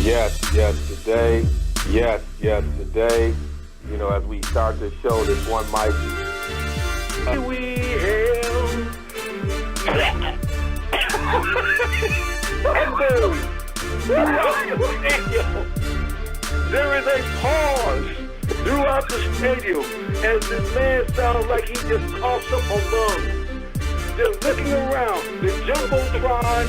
Today, as we start the show, this one mic. We hail Sunday. There is a pause throughout the stadium as this man sounds like he just coughs up a lung. Just looking around, the Jumbotron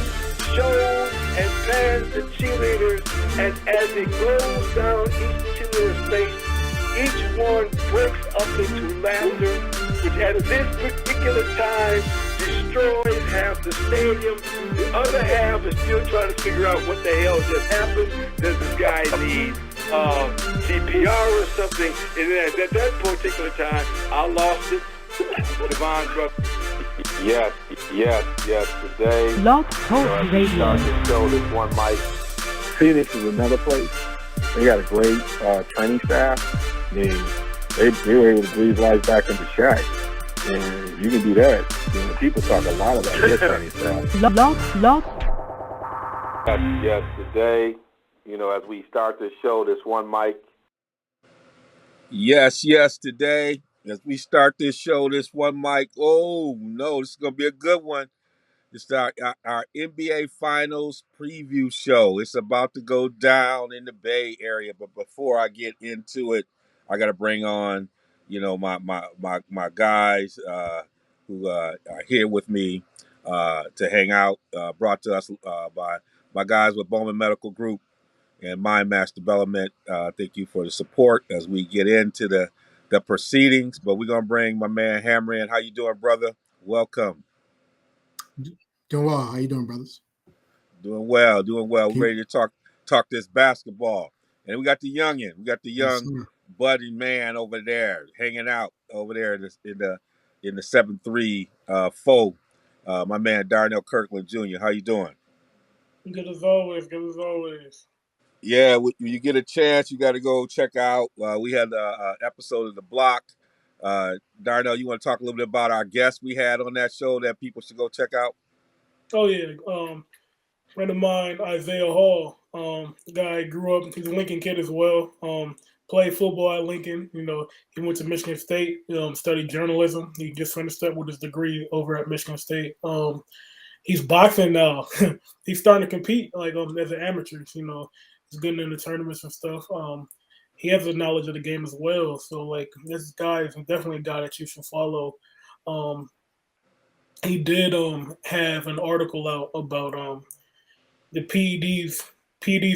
shows and pans the cheerleaders, and as it goes down each cheerleader's face, each one breaks up into laughter, which at this particular time destroys half the stadium. The other half is still trying to figure out what the hell just happened. Does this guy need CPR or something? And then at that particular time, I lost it. Devon's brother. Yes. Today, Blog Talk Radio. Show this one mic. Phoenix is another place. They got a great training staff. They were able to breathe life back into Shaq. And if you can do that, people talk a lot about their training staff. Blog. Yes. Today, as we start the show, this one mic. Yes, today, as we start this show, this one mic. Oh, no, this is going to be a good one. It's our NBA Finals preview show. It's about to go down in the Bay Area, but before I get into it, I got to bring on, my guys who are here with me to hang out. Brought to us by my guys with Bowman Medical Group and Mind Match Development. Thank you for the support as we get into the proceedings. But we're gonna bring my man Hammer in. How you doing, brother? Welcome. Doing well. How you doing, brothers? Doing well. We're ready to talk this basketball. And we got the youngin. We got the young budding man over there, hanging out over there in the 7-3 foe. My man Darnell Kirkland Jr. How you doing? Good as always. Yeah, when you get a chance, you got to go check out. We had an episode of The Block. Darnell, you want to talk a little bit about our guest we had on that show that people should go check out? Oh, yeah. Friend of mine, Isaiah Hall. The guy grew up, he's a Lincoln kid as well. Played football at Lincoln. He went to Michigan State, studied journalism. He just finished up with his degree over at Michigan State. He's boxing now. He's starting to compete as an amateur. He's getting into tournaments and stuff. He has the knowledge of the game as well. So this guy is definitely a guy that you should follow. He did have an article out about the PEDs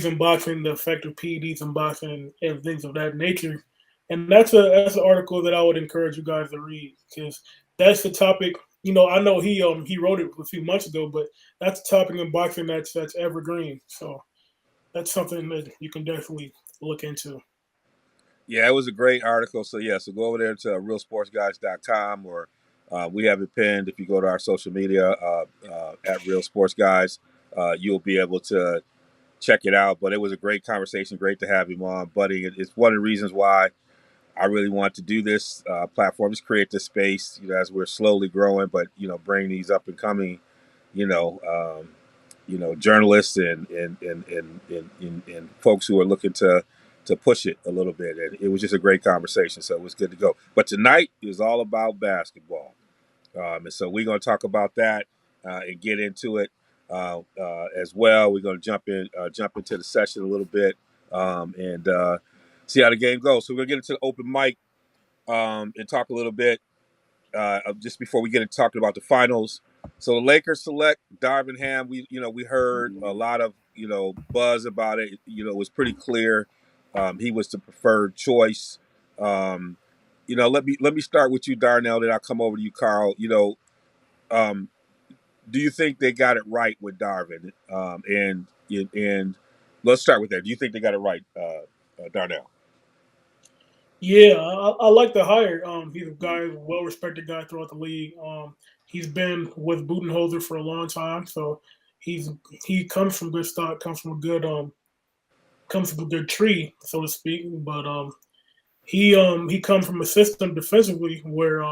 in boxing, the effect of PEDs in boxing, and things of that nature. And that's an article that I would encourage you guys to read, because that's the topic. I know he wrote it a few months ago, but that's a topic in boxing that's evergreen. So that's something that you can definitely look into. Yeah, it was a great article. So go over there to realsportsguys.com, or we have it pinned. If you go to our social media at Real Sports Guys, you'll be able to check it out. But it was a great conversation. Great to have him on, buddy. It's one of the reasons why I really want to do this platform, just create this space, as we're slowly growing, but, bring these up and coming, journalists and folks who are looking to push it a little bit. And it was just a great conversation. So it was good to go. But tonight is all about basketball. And so we're going to talk about that and get into it as well. We're going to jump into the session a little bit and see how the game goes. So we're going to get into the open mic and talk a little bit just before we get into talking about the finals. So the Lakers select Darvin Ham. We heard a lot of buzz about it. It was pretty clear he was the preferred choice. Let me start with you, Darnell. Then I'll come over to you, Carl. Do you think they got it right with Darvin? And let's start with that. Do you think they got it right, Darnell? Yeah, I like the hire. He's a guy, a well-respected guy throughout the league. He's been with Budenholzer for a long time, so he comes from good stock, comes from a good tree, so to speak. But he comes from a system defensively where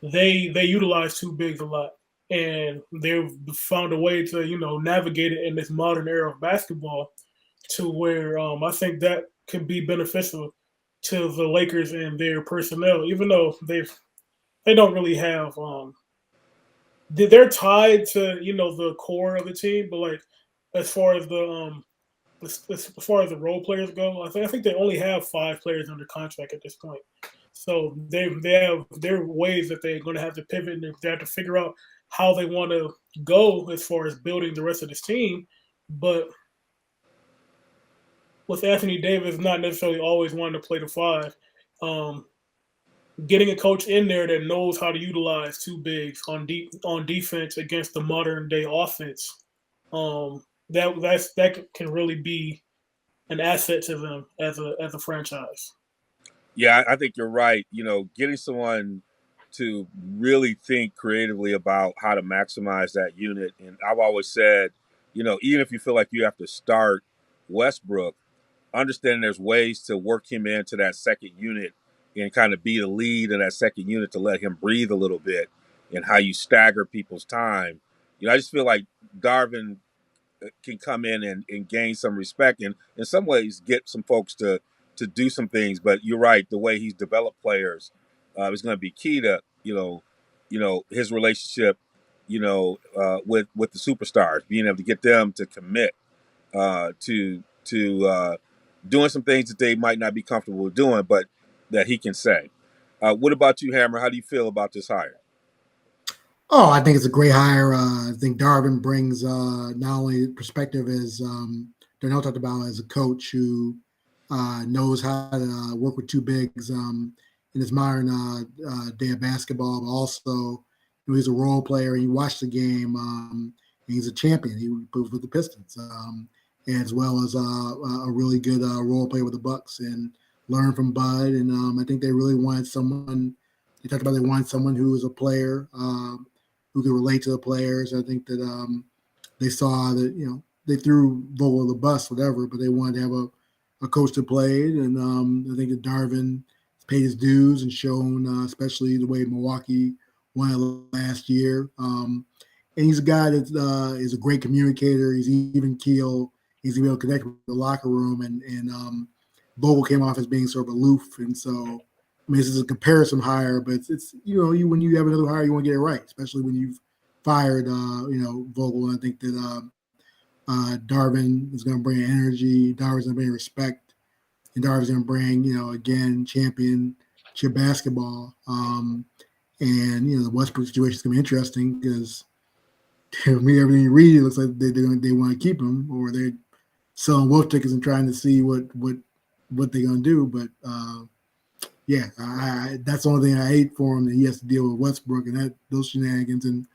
they utilize two bigs a lot, and they've found a way to navigate it in this modern era of basketball to where I think that could be beneficial to the Lakers and their personnel, even though they don't really have they're tied to the core of the team, but like as far as as far as the role players go, I think they only have 5 players under contract at this point. So they have their ways that they're going to have to pivot, and they have to figure out how they want to go as far as building the rest of this team. But with Anthony Davis not necessarily always wanting to play the 5, getting a coach in there that knows how to utilize 2 bigs on defense against the modern day offense, that can really be an asset to them as a franchise. Yeah, I think you're right. Getting someone to really think creatively about how to maximize that unit. And I've always said, even if you feel like you have to start Westbrook, understanding there's ways to work him into that second unit and kind of be the lead in that second unit to let him breathe a little bit, and how you stagger people's time. I just feel like Darvin can come in and gain some respect, and in some ways get some folks to do some things. But you're right, the way he's developed players is going to be key to his relationship with the superstars, being able to get them to commit to doing some things that they might not be comfortable with doing, but that he can say. What about you, Hammer? How do you feel about this hire? Oh, I think it's a great hire. I think Darvin brings not only perspective as Darnell talked about, as a coach who knows how to work with 2 bigs in his modern day of basketball, but also he's a role player. He watched the game. And he's a champion. He was with the Pistons, as well as a really good role player with the Bucks, and learn from Bud. And I think they really wanted someone. They talked about they wanted someone who was a player. Who could relate to the players. I think that they saw that, they threw Vogel the bus, whatever, but they wanted to have a coach that played. And I think that Darvin paid his dues and shown, especially the way Milwaukee won it last year. And he's a guy that is a great communicator. He's even keel. He's able to connect with the locker room. And Vogel came off as being sort of aloof. And so, this is a comparison hire, but it's when you have another hire, you want to get it right, especially when you've fired Vogel. And I think that Darvin is going to bring energy. Darvin's going to bring respect, and Darvin's going to bring again championship basketball. And the Westbrook situation is going to be interesting because everything you read, it looks like they want to keep him, or they're selling wolf tickets and trying to see what they're going to do, but. Yeah, that's the only thing I hate for him, that he has to deal with Westbrook and those shenanigans. And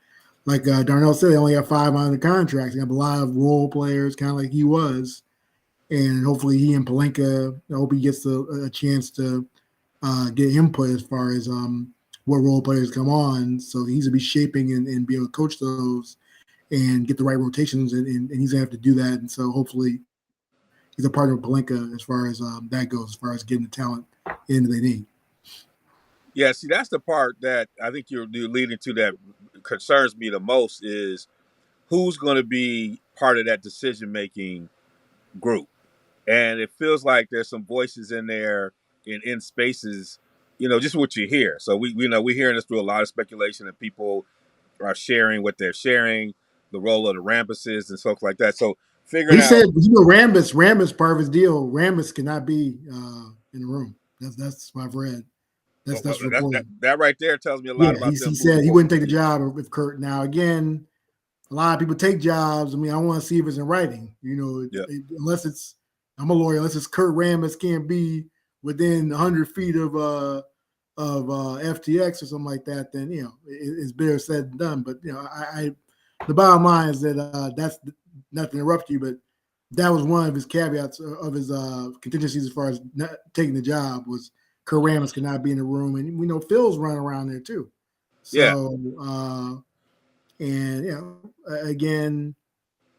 like Darnell said, they only have 5 on the contracts. They have a lot of role players, kind of like he was. And hopefully he and Pelinka, I hope he gets a chance to get input as far as what role players come on. So he's going to be shaping and be able to coach those and get the right rotations. And he's going to have to do that. And so hopefully he's a partner with Pelinka as far as that goes, as far as getting the talent in they need. Yeah, see, that's the part that I think you're leading to that concerns me the most, is who's going to be part of that decision-making group. And it feels like there's some voices in there in spaces, just what you hear. So we're hearing this through a lot of speculation, and people are sharing what they're sharing, the role of the Rambuses and stuff like that. So figuring out. He said, Rambus part of his deal, Rambus cannot be in the room. That's what I've read. That's reported. That right there tells me a lot about them. He said he wouldn't take the job if Kurt. Now again, a lot of people take jobs. I mean, I want to see if it's in writing. Unless it's, I'm a lawyer. Unless it's Kurt Rambis can't be within 100 feet of FTX or something like that, then it's better said than done. But the bottom line is that that's not to interrupt you, but that was one of his caveats of his contingencies as far as not taking the job, was Kurt Rambis could not be in the room, and we know Phil's running around there too. So, again,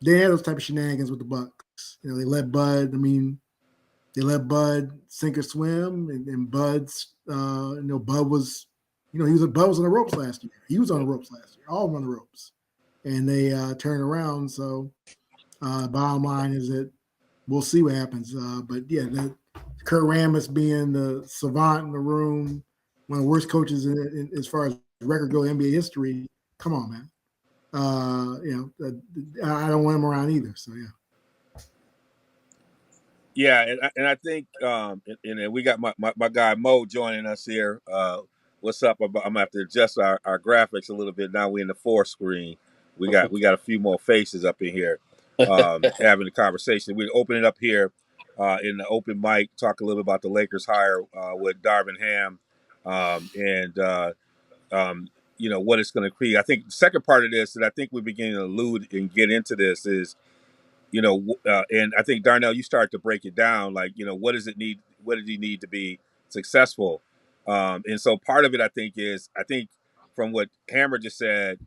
they had those type of shenanigans with the Bucks. They let Bud. They let Bud sink or swim, and Bud's. Bud was, Bud was on the ropes last year. He was on the ropes last year. All on the ropes, and they turned around. So, bottom line is that we'll see what happens. But yeah, Kurt Rambis being the savant in the room, one of the worst coaches as far as record go in NBA history. Come on, man. I don't want him around either. So yeah. Yeah, and I think and we got my guy Mo joining us here. What's up? I'm gonna have to adjust our graphics a little bit. Now we're in the 4 screen. We got a few more faces up in here having the conversation. We're opening up here in the open mic, talk a little bit about the Lakers hire with Darvin Ham and what it's going to create. I think the second part of this, and I think we're beginning to allude and get into this is. And I think Darnell, you start to break it down. Like, what does it need? What does he need to be successful? And so part of it, I think from what Hammer just said,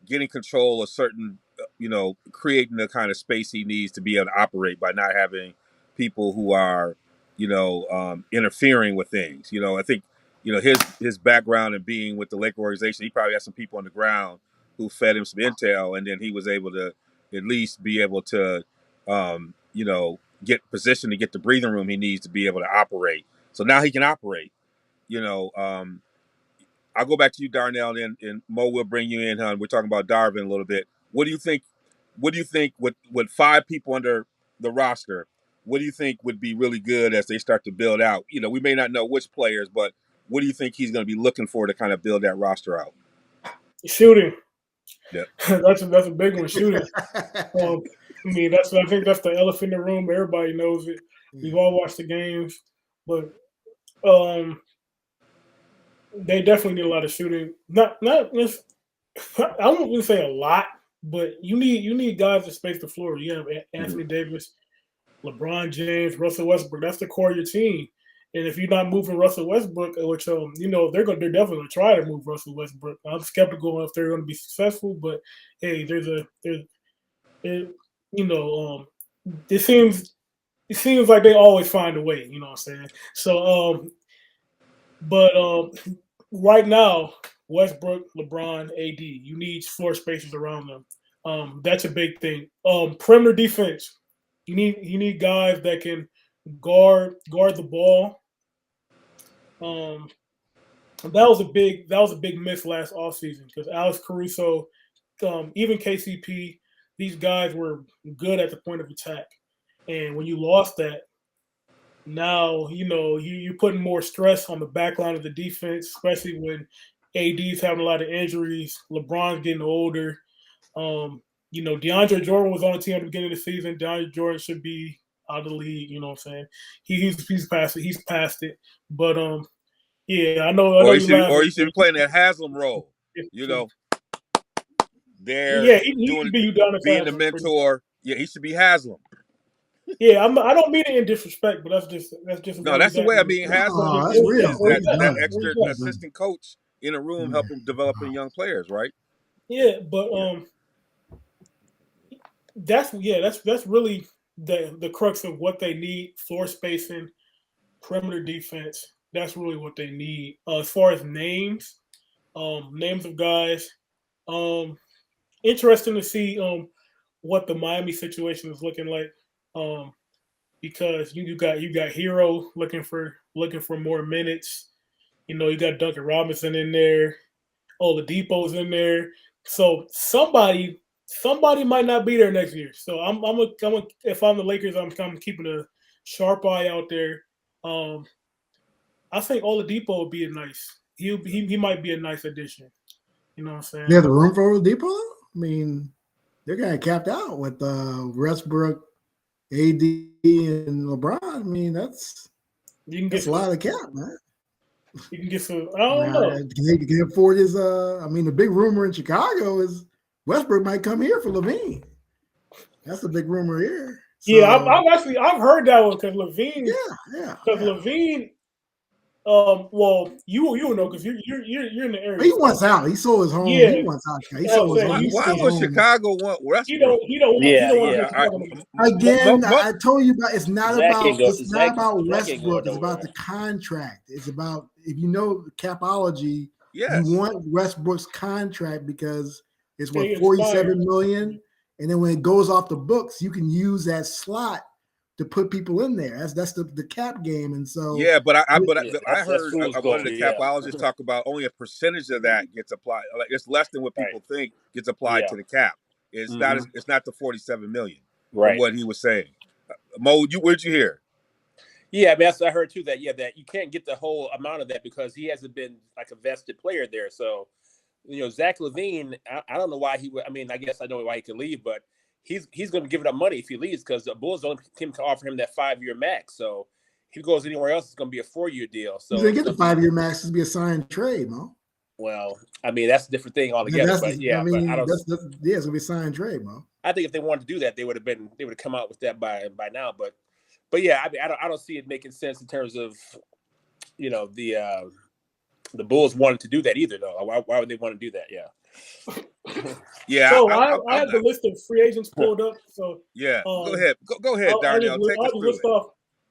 getting control of certain, creating the kind of space he needs to be able to operate by not having people who are, interfering with things. I think, his background in being with the Laker organization, he probably had some people on the ground who fed him some intel, and then he was able to at least be able to get positioned to get the breathing room he needs to be able to operate. So now he can operate. I'll go back to you, Darnell, and Mo will bring you in, hon. We're talking about Darvin a little bit. What do you think with 5 people under the roster, what do you think would be really good as they start to build out? We may not know which players, but what do you think he's going to be looking for to kind of build that roster out? Shooting. Yeah. that's a big one, shooting. I think that's the elephant in the room. Everybody knows it. We've all watched the games, but they definitely need a lot of shooting. Not I wouldn't say a lot, but you need guys to space the floor. You have Anthony Davis, LeBron James, Russell Westbrook. That's the core of your team. And if you're not moving Russell Westbrook, which they're definitely going to try to move Russell Westbrook. I'm skeptical if they're going to be successful, but hey, it seems like they always find a way. You know what I'm saying? So, right now, Westbrook, LeBron, AD, you need floor spaces around them. That's a big thing. Perimeter defense, you need guys that can guard the ball. That was a big miss last offseason because Alex Caruso, even KCP, these guys were good at the point of attack. And when you lost that, now you're putting more stress on the back line of the defense, especially when AD's having a lot of injuries. LeBron's getting older. DeAndre Jordan was on the team at the beginning of the season. DeAndre Jordan should be out of the league. You know what I'm saying? He's past it. He's past it. But yeah, I know. Or he should be playing that Haslam role. There, he should be being the mentor. Yeah, he should be Haslam. Yeah, I don't mean it in disrespect, but that's just no. That's the way I mean. Haslam that's real. That extra assistant coach in a room helping developing young players, right? Yeah, but that's really the crux of what they need: floor spacing, perimeter defense. That's really what they need. As far as names of guys, interesting to see what the Miami situation is looking like. Because you got Hero looking for more minutes. You got Duncan Robinson in there. Oladipo's in there. So somebody might not be there next year. So I'm if I'm the Lakers, I'm keeping a sharp eye out there. I think Oladipo would be a nice. He might be a nice addition. You know what I'm saying? They have the room for Oladipo. I mean, they're kind of capped out with Westbrook, AD, and LeBron. I mean, that's a lot of cap, man. You can get some. I don't know. Can they afford his? The big rumor in Chicago is Westbrook might come here for LaVine. That's a big rumor here. So, yeah, I've heard that one because LaVine. Yeah. Because LaVine. Well, you will know because you're in the area. He wants out. He sold his home. Yeah. He wants out. He sold his home. Why would Chicago want Westbrook? He don't Again, I told you about. It's not about Westbrook. It's about the contract. It's about if you know capology. Yes. You want Westbrook's contract because it's $47 million, and then when it goes off the books, you can use that slot to put people in there. That's the cap game, and so Yeah, but I that's heard fool's one of the gold, yeah. capologists talk about only a percentage of that gets applied. Like it's less than what people think gets applied Yeah. to the cap. It's not. It's not the 47 million from Right. what he was saying. Mo, where'd you hear? Yeah, I mean, that's what I heard too. That that you can't get the whole amount of that because he hasn't been like a vested player there. So, Zach LaVine, I don't know why he would. I mean, I guess I know why he could leave, but he's going to give it up money if he leaves because the Bulls don't team to offer him that 5-year max. So if he goes anywhere else, it's going to be a 4-year deal. So he's gonna get the 5-year max. It's be a signed trade, Mo. Well, I mean, that's a different thing altogether. But I don't. It's gonna be a signed trade, Mo. I think if they wanted to do that, they would have come out with that by now. But yeah, I mean, I don't see it making sense in terms of, the Bulls wanted to do that either, though. Why would they want to do that? Yeah. Yeah. So I have the list of free agents pulled up. So yeah, go ahead, Darnell. Take us through it.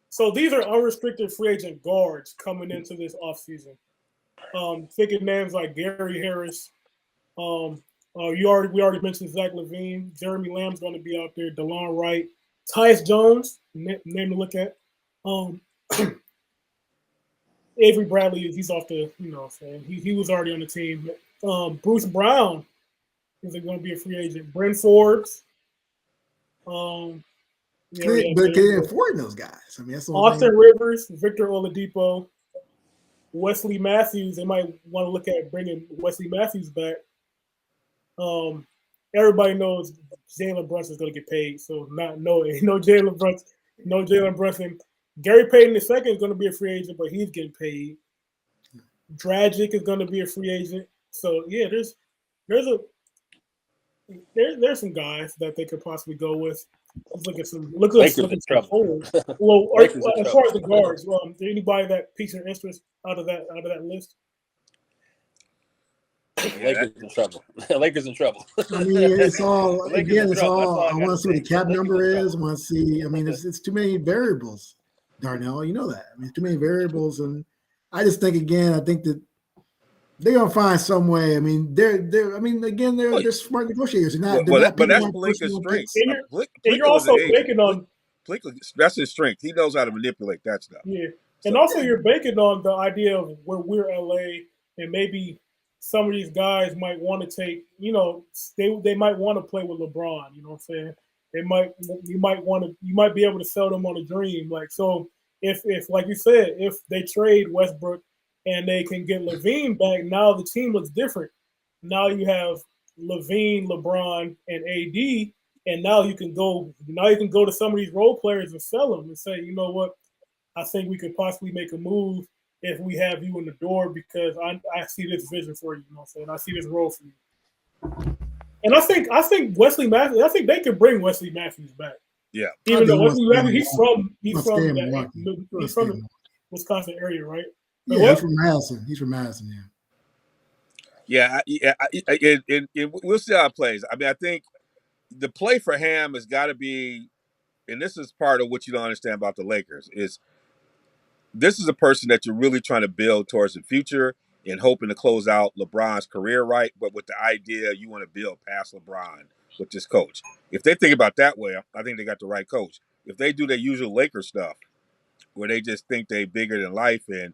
So these are unrestricted free agent guards coming into this offseason. Thinking names like Gary Harris. We already mentioned Zach LaVine. Jeremy Lamb's going to be out there. DeLon Wright, Tyus Jones, name to look at. Avery Bradley, he's off the, he was already on the team. Bruce Brown is going to be a free agent. Bryn Forbes. But they afford those guys. I mean, that's Austin Rivers, Victor Oladipo, Wesley Matthews. They might want to look at bringing Wesley Matthews back. Everybody knows Jalen Brunson is going to get paid, so no Jalen Brunson. Gary Payton II is going to be a free agent, but he's getting paid. Dragic is going to be a free agent. So yeah, there's some guys that they could possibly go with. Let's look at some. Look at some holes. Well, as far as the guards, is there anybody that piques your interest out of that list? Lakers in trouble. Lakers in trouble. I mean, it's all again. It's all. I want to see what the cap number is. I want to see. I mean, it's too many variables, Darnell. You know that. I mean, too many variables, and I just think I think that they're gonna find some way. I mean, they're. I mean, again, they're smart negotiators. But that's Pelinka's strength. And you're also banking on. That's his strength. He knows how to manipulate that stuff. Yeah, and also you're banking on the idea of where we're LA, and maybe some of these guys might want to take, they might want to play with LeBron. You know what I'm saying? You might be able to sell them on a dream. Like, so if like you said, if they trade Westbrook and they can get LaVine back, now the team looks different. Now you have LaVine, LeBron, and AD, and now you can go to some of these role players and sell them and say, you know what, I think we could possibly make a move if we have you in the door because I see this vision for you. You know what I'm saying? I see this role for you. And I think Wesley Matthews. I think they could bring Wesley Matthews back. Yeah. Even though Wesley Matthews, he's from the Wisconsin area, right? But yeah, he's from Madison. He's from Madison. Yeah. We'll see how it plays. I mean, I think the play for Ham has got to be, and this is part of what you don't understand about the Lakers is. This is a person that you're really trying to build towards the future and hoping to close out LeBron's career right, but with the idea you want to build past LeBron with this coach. If they think about that way, I think they got the right coach. If they do their usual Lakers stuff, where they just think they're bigger than life and,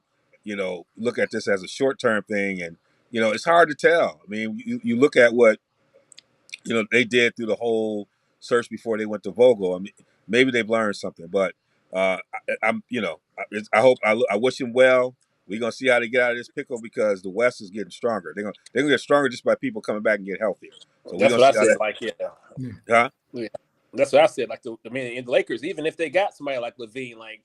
look at this as a short-term thing, and, it's hard to tell. I mean, you look at what, they did through the whole search before they went to Vogel. I mean, maybe they've learned something, but I wish him well. We're gonna see how they get out of this pickle because the West is getting stronger. They're gonna get stronger just by people coming back and get healthier. So that's what I said. Huh? Yeah, that's what I said. Like, in the Lakers, even if they got somebody like LaVine, like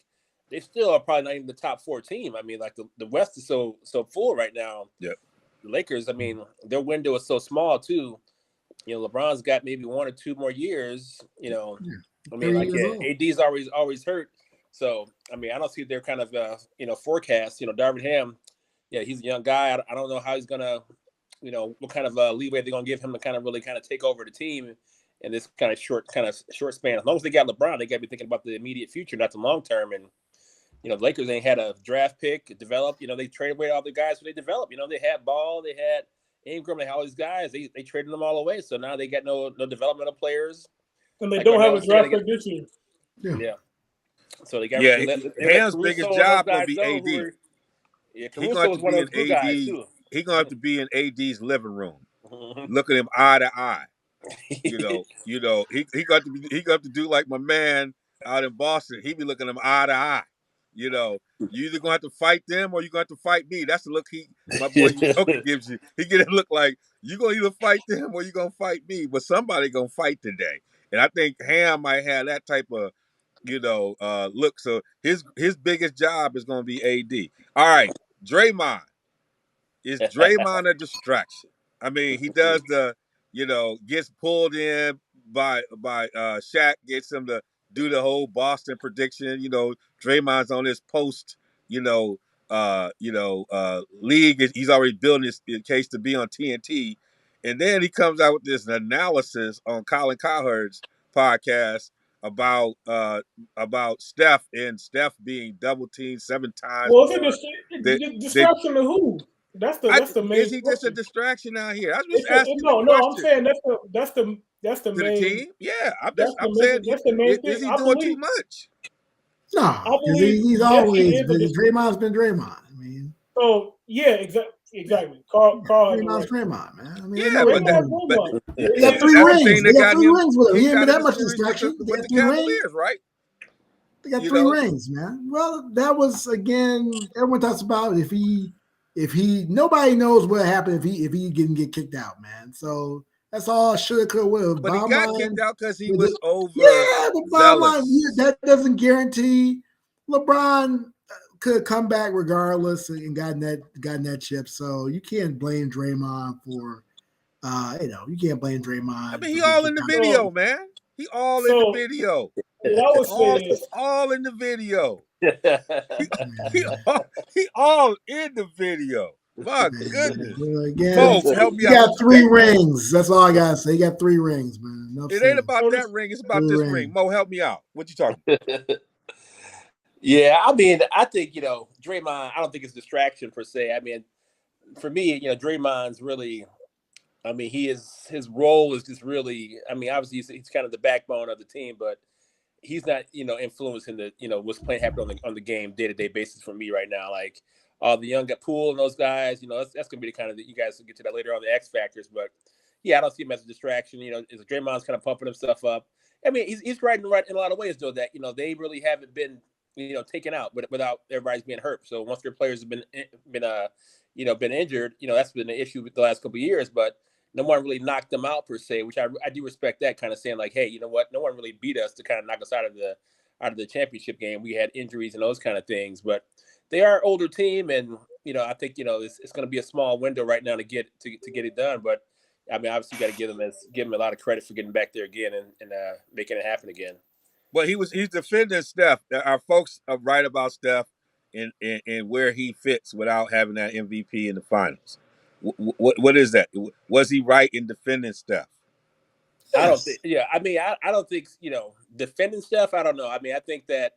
they still are probably not even the top 4 team. I mean, like the West is so full right now. Yeah, the Lakers. I mean, their window is so small too. LeBron's got maybe 1 or 2 more years. I mean, like AD's always hurt. So, I mean, I don't see their kind of, forecast. Darvin Ham, he's a young guy. I don't know how he's going to, what kind of leeway they're going to give him to kind of really kind of take over the team in this kind of short span. As long as they got LeBron, they got to be thinking about the immediate future, not the long term. And, the Lakers ain't had a draft pick develop. They traded away all the guys who they developed. They had Ball, they had Ingram, they had all these guys. They traded them all away. So now they got no developmental players. And they don't have a draft pick this year. Yeah. So they got Yeah, they let Ham's biggest Caruso and those job gonna guys be go. AD. He gonna Caruso have was to one of be in those glue guys AD. too. He gonna have to be in AD's living room, looking him eye to eye. He got to do like my man out in Boston. He be looking him eye to eye. You either gonna have to fight them or you gonna have to fight me. That's the look my boy Udoka gives you. He get a look like you gonna either fight them or you gonna fight me. But somebody gonna fight today. And I think Ham might have that type of look. So his biggest job is gonna be AD. All right, Draymond. Is Draymond a distraction? I mean, he does gets pulled in by Shaq, gets him to do the whole Boston prediction. Draymond's on his post, league. He's already building his case to be on TNT. And then he comes out with this analysis on Colin Cowherd's podcast about Steph and Steph being double teamed 7 times Well, more. it's distraction to who? That's the main Is he just a question. distraction out here? I'm just asking the No. I'm question saying that's the to the main. team. Yeah, That's I'm saying, the main is thing. he I doing too believe. much? No, I because believe he's yes, he always is. been Draymond's been Draymond. I mean, So yeah, exactly. Carl has it Draymond's right. Draymond, man. I mean, ain't Yeah, no Draymond. they got three that's the rings. thing They that got got three him rings with him. He kicked ain't been out of that the much series distraction. They with got the three rings. Cavaliers, right? They got three rings, man. Well, that was again. Everyone talks about if he nobody knows what happened if he didn't get kicked out, man. So that's all should could would. But he Bottom got line, kicked out because he yeah, was over the bottom line, zealous. that doesn't guarantee LeBron could come back regardless and gotten that chip. So you can't blame Draymond for you can't blame I Draymond mean, for he getting all in kicked the out. video, man. He all in the So video. what I would say is All in the video. He Man, he all in the video. My goodness. again, Mo, help me he out. got What you three got? rings. That's all I gotta say. He got three rings, man. Enough It ain't said. about that ring. It's about Three this rings. ring. Mo, help me out. What you talking about? Yeah, I mean, I think Draymond. I don't think it's distraction per se. I mean, for me, Draymond's really. I mean, his role is just really. I mean, obviously he's kind of the backbone of the team, but he's not influencing the what's happening on the game day-to-day basis for me right now. Like the young Poole and those guys, that's gonna be the kind of you guys will get to that later on, the X factors. But yeah, I don't see him as a distraction. Is Draymond's kind of pumping himself up. I mean, he's right in a lot of ways though, that they really haven't been taken out but without everybody's being hurt. So once their players have been injured, that's been an issue with the last couple of years. But no one really knocked them out per se, which I do respect that, kind of saying like, hey, you know what? No one really beat us to kind of knock us out of the championship game. We had injuries and those kind of things, but they are an older team, and I think it's going to be a small window right now to get it done. But I mean, obviously, you got to give them a lot of credit for getting back there again and making it happen again. Well, he's defending Steph. Our folks are right about Steph and where he fits without having that MVP in the finals. What is that? Was he right in defending Steph? Yes. I don't think. Yeah, I mean, I don't think defending Steph. I don't know. I mean, I think that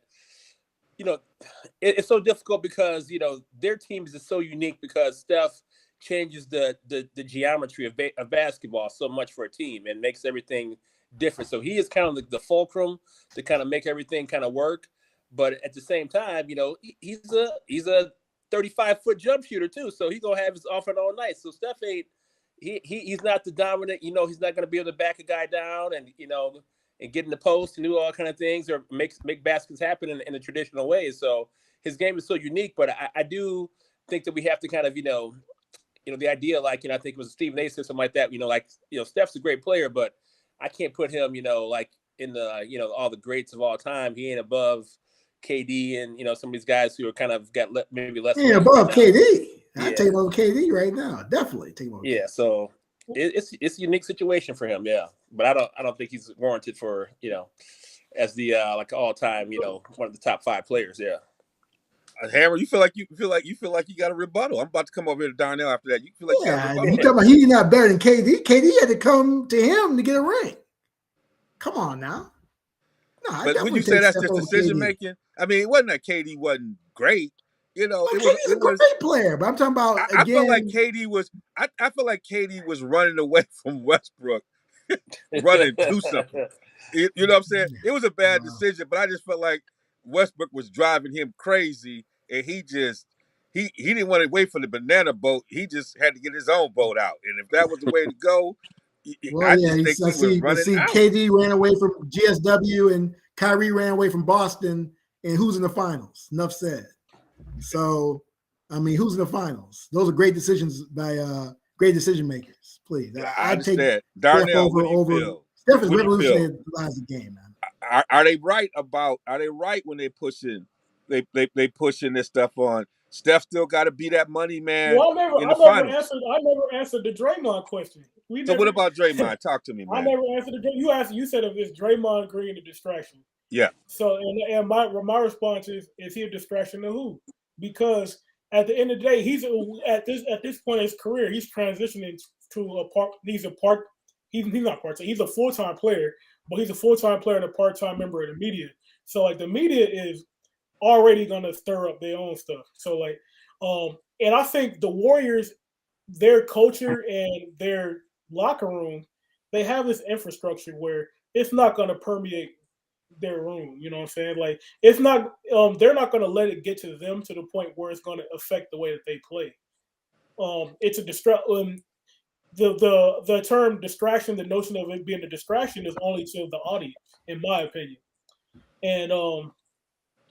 it's so difficult because their teams is so unique because Steph changes the geometry of basketball so much for a team and makes everything different. So he is kind of the fulcrum to kind of make everything kind of work. But at the same time, he's a 35-foot jump shooter too. So he's gonna have his off and on night. So Steph ain't he's not the dominant. He's not gonna be able to back a guy down and and get in the post and do all kind of things or make baskets happen in the traditional ways. So his game is so unique. But I do think that we have to kind of the idea, like, I think it was Stephen A said something like that, Steph's a great player, but I can't put him, like in the, all the greats of all time. He ain't above KD and, some of these guys who are kind of got maybe less. Yeah, above KD. Yeah. I take him over KD right now. Definitely take him over. Yeah. KD. So it's a unique situation for him. Yeah. But I don't think he's warranted for, as the, like all time, one of the top 5 players. Yeah. Hammer, you feel like you got a rebuttal. I'm about to come over here to Darnell after that. You feel like you got a rebuttal? You talking about he's not better than KD? KD had to come to him to get a ring. Come on now. No, but would you say that's just decision making? I mean, it wasn't that KD wasn't great. KD's a great player, but I'm talking about I feel like KD was. I feel like KD was running away from Westbrook, running to something. You know what I'm saying? It was a bad decision, but I just felt like Westbrook was driving him crazy, and he didn't want to wait for the banana boat. He just had to get his own boat out, and if that was the way to go, Well, I yeah, just think he was running out. KD ran away from GSW and Kyrie ran away from Boston, and who's in the finals? Enough said. So, I mean, who's in the finals? Those are great decisions by great decision makers. Please, I I'd take understand. Darnell, Steph what do you over. feel? Steph is What do you feel? revolutionized the game, man. Are they right about? Are they right when they pushing? They pushing this stuff on. Steph still got to be that money man Well, in the finals. I never answered the Draymond question. What about Draymond? Talk to me, man. I never answered the. You said if it's Draymond Green a distraction. Yeah. So and my response is he a distraction to who? Because at the end of the day, he's at this point in his career, he's transitioning to a part. He's not part-time. He's a full-time player, but he's a full-time player and a part-time member of the media. So like the media is already gonna stir up their own stuff. So like, and I think the Warriors, their culture and their locker room, they have this infrastructure where it's not gonna permeate their room. You know what I'm saying? Like it's not. They're not gonna let it get to them to the point where it's gonna affect the way that they play. It's a the term distraction, the notion of it being a distraction is only to the audience, in my opinion. And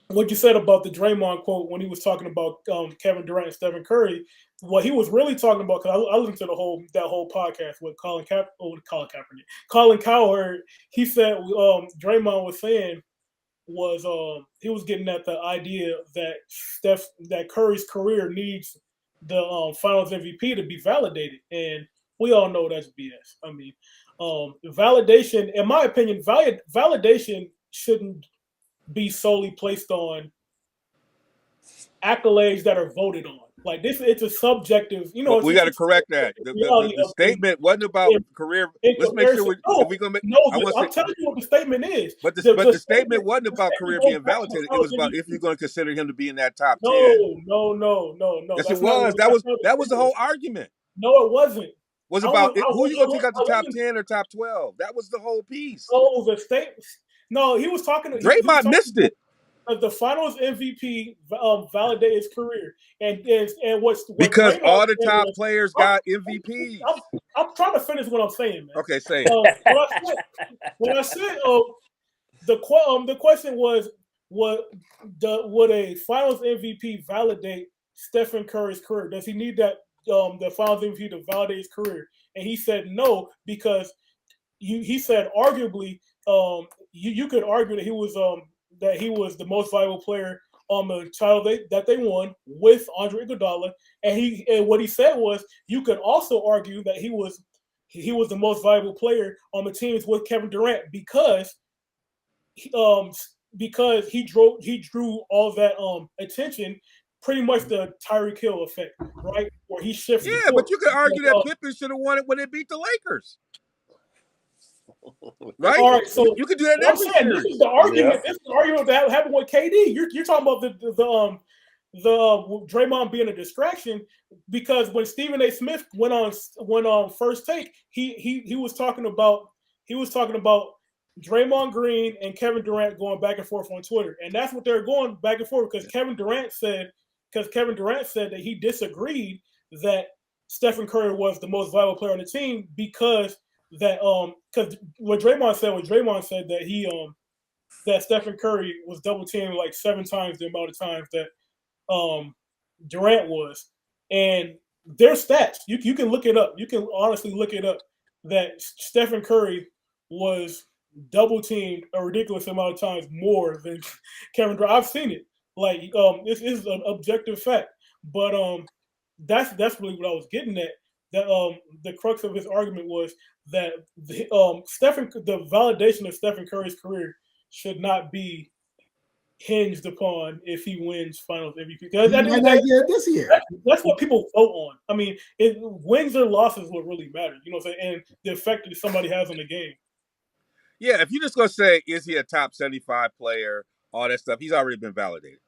what you said about the Draymond quote when he was talking about Kevin Durant and Stephen Curry, what he was really talking about, because I listened to that whole podcast with Colin Cowherd. He said Draymond was saying was he was getting at the idea that Curry's career needs the Finals MVP to be validated, and we all know that's BS. I mean, validation, in my opinion, validation shouldn't be solely placed on accolades that are voted on. Like this, it's a subjective. You know, we got to correct that. The statement wasn't about career. Let's make sure we're gonna make. I'm telling you what the statement is. But the statement wasn't about career being validated. It was about if you're going to consider him to be in that top 10. No. Yes, it was. That was the whole argument. No, it wasn't. Was about who you going to take out the top 10 or top 12. That was the whole piece. Oh, the statement. No, he was talking. Draymond missed it. The Finals MVP validate his career, and what because Draymond all the top players got MVPs. I'm trying to finish what I'm saying, man. Okay, say it. When I said the question was would a Finals MVP validate Stephen Curry's career? Does he need that the Finals MVP to validate his career? And he said no, because he said arguably you could argue that he was the most valuable player on the title that they won with Andre Iguodala, and what he said was you could also argue that he was the most valuable player on the teams with Kevin Durant because he drew all that attention, pretty much the Tyreek Hill effect, right? Where he shifted. Yeah, but you could argue that Pippen should have won it when they beat the Lakers. Right? All right, so you could do that next year. This is the argument. Yeah. This is the argument that happened with KD. You're talking about the Draymond being a distraction, because when Stephen A. Smith went on First Take, he was talking about Draymond Green and Kevin Durant going back and forth on Twitter, and that's what they're going back and forth because Kevin Durant said that he disagreed that Stephen Curry was the most valuable player on the team because what Draymond said that that Stephen Curry was double teamed like 7 times the amount of times that Durant was, and their stats you can look it up. You can honestly look it up that Stephen Curry was double teamed a ridiculous amount of times more than Kevin Durant. I've seen it. Like this is an objective fact, but that's really what I was getting at. That the crux of his argument was that the validation of Stephen Curry's career should not be hinged upon if he wins Finals MVP. This year. That's what people vote on. I mean, wins or losses what really matter. You know what I'm saying? And the effect that somebody has on the game. Yeah, if you're just gonna say is he a top 75 player, all that stuff, he's already been validated.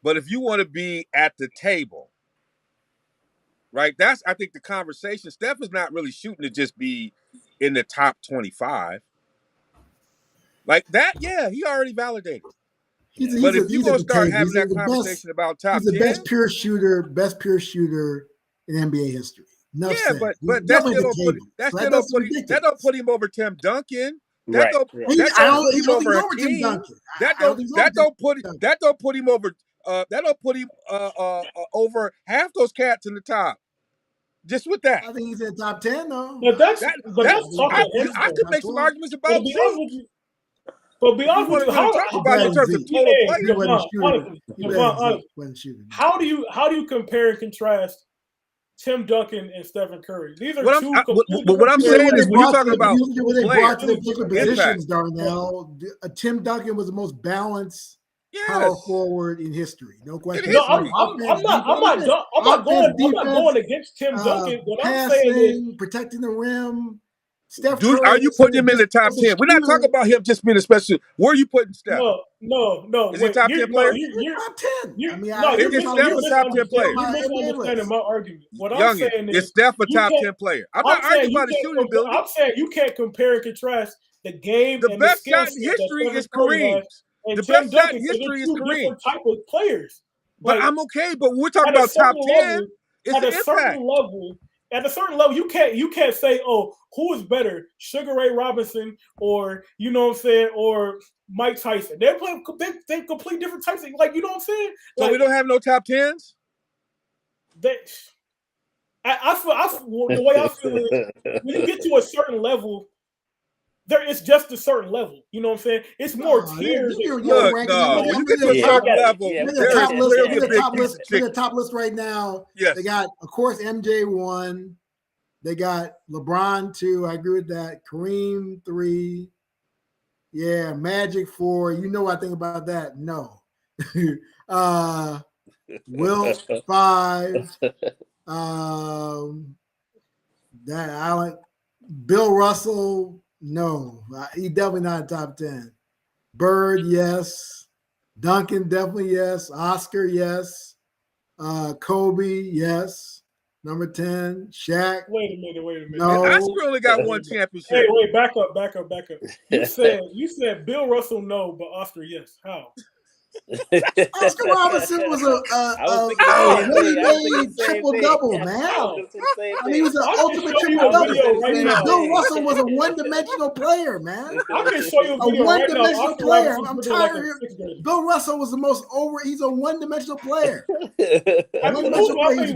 But if you want to be at the table, right? That's, I think, the conversation. Steph is not really shooting to just be in the top 25. Like that, yeah, he already validated. But if you're gonna start having that conversation about top 10, he's the best pure shooter in NBA history. Enough said. But that don't put him over Tim Duncan. That don't put him over Hakeem. That don't put him over. That don't put him over half those cats in the top. Just with that, I think he's in the top 10 though. I could make some arguments about Zeke. But be honest with you, how talk about in terms of total players? How do you compare and contrast Tim Duncan and Stephen Curry? These are two. But what I'm saying is, when you're talking about when they brought to the different positions, Darnell, Tim Duncan was the most balanced power forward in history. No question. No, I'm not going against Tim Duncan. What I'm saying is protecting the rim. Steph Dude, are you putting him in the top 10? We're not talking about him just being a special. Where are you putting Steph? No. Is he top 10 player? You're top 10. You're Steph a top 10 player? You're misunderstanding my argument. What I'm saying is Steph a top 10 player? I'm not arguing about his shooting ability. I'm saying you can't compare and contrast the game. The best shot in history is Kareem's. The best shot in history is Kareem. Type of players. But I'm okay. But when we're talking about top 10, it's the impact. At a certain level, you can't say, oh, who is better, Sugar Ray Robinson or or Mike Tyson. They're playing complete different types of, you know what I'm saying? So we don't have no top 10s? I feel the way I feel is when you get to a certain level, it's just a certain level. You know what I'm saying? It's more tiers. When you get to a certain level, the top list right now. Yes. They got, of course, MJ 1. They got LeBron 2. I agree with that. Kareem 3. Yeah, Magic 4. You know what I think about that? No. Wilt 5. That Allen, Bill Russell. No, he definitely not top 10. Bird, yes. Duncan, definitely yes. Oscar, yes. Kobe, yes. Number 10. Shaq. Wait a minute. No. Oscar only got one championship. Hey, wait, back up. You said Bill Russell no, but Oscar yes. How? Oscar Robinson was a triple-double, man. I mean, he was an ultimate triple-double. Bill Russell was a one-dimensional player, man. I can show you a one-dimensional player. I'm tired of it. Bill Russell was the most he's a one-dimensional player. One-dimensional player. He's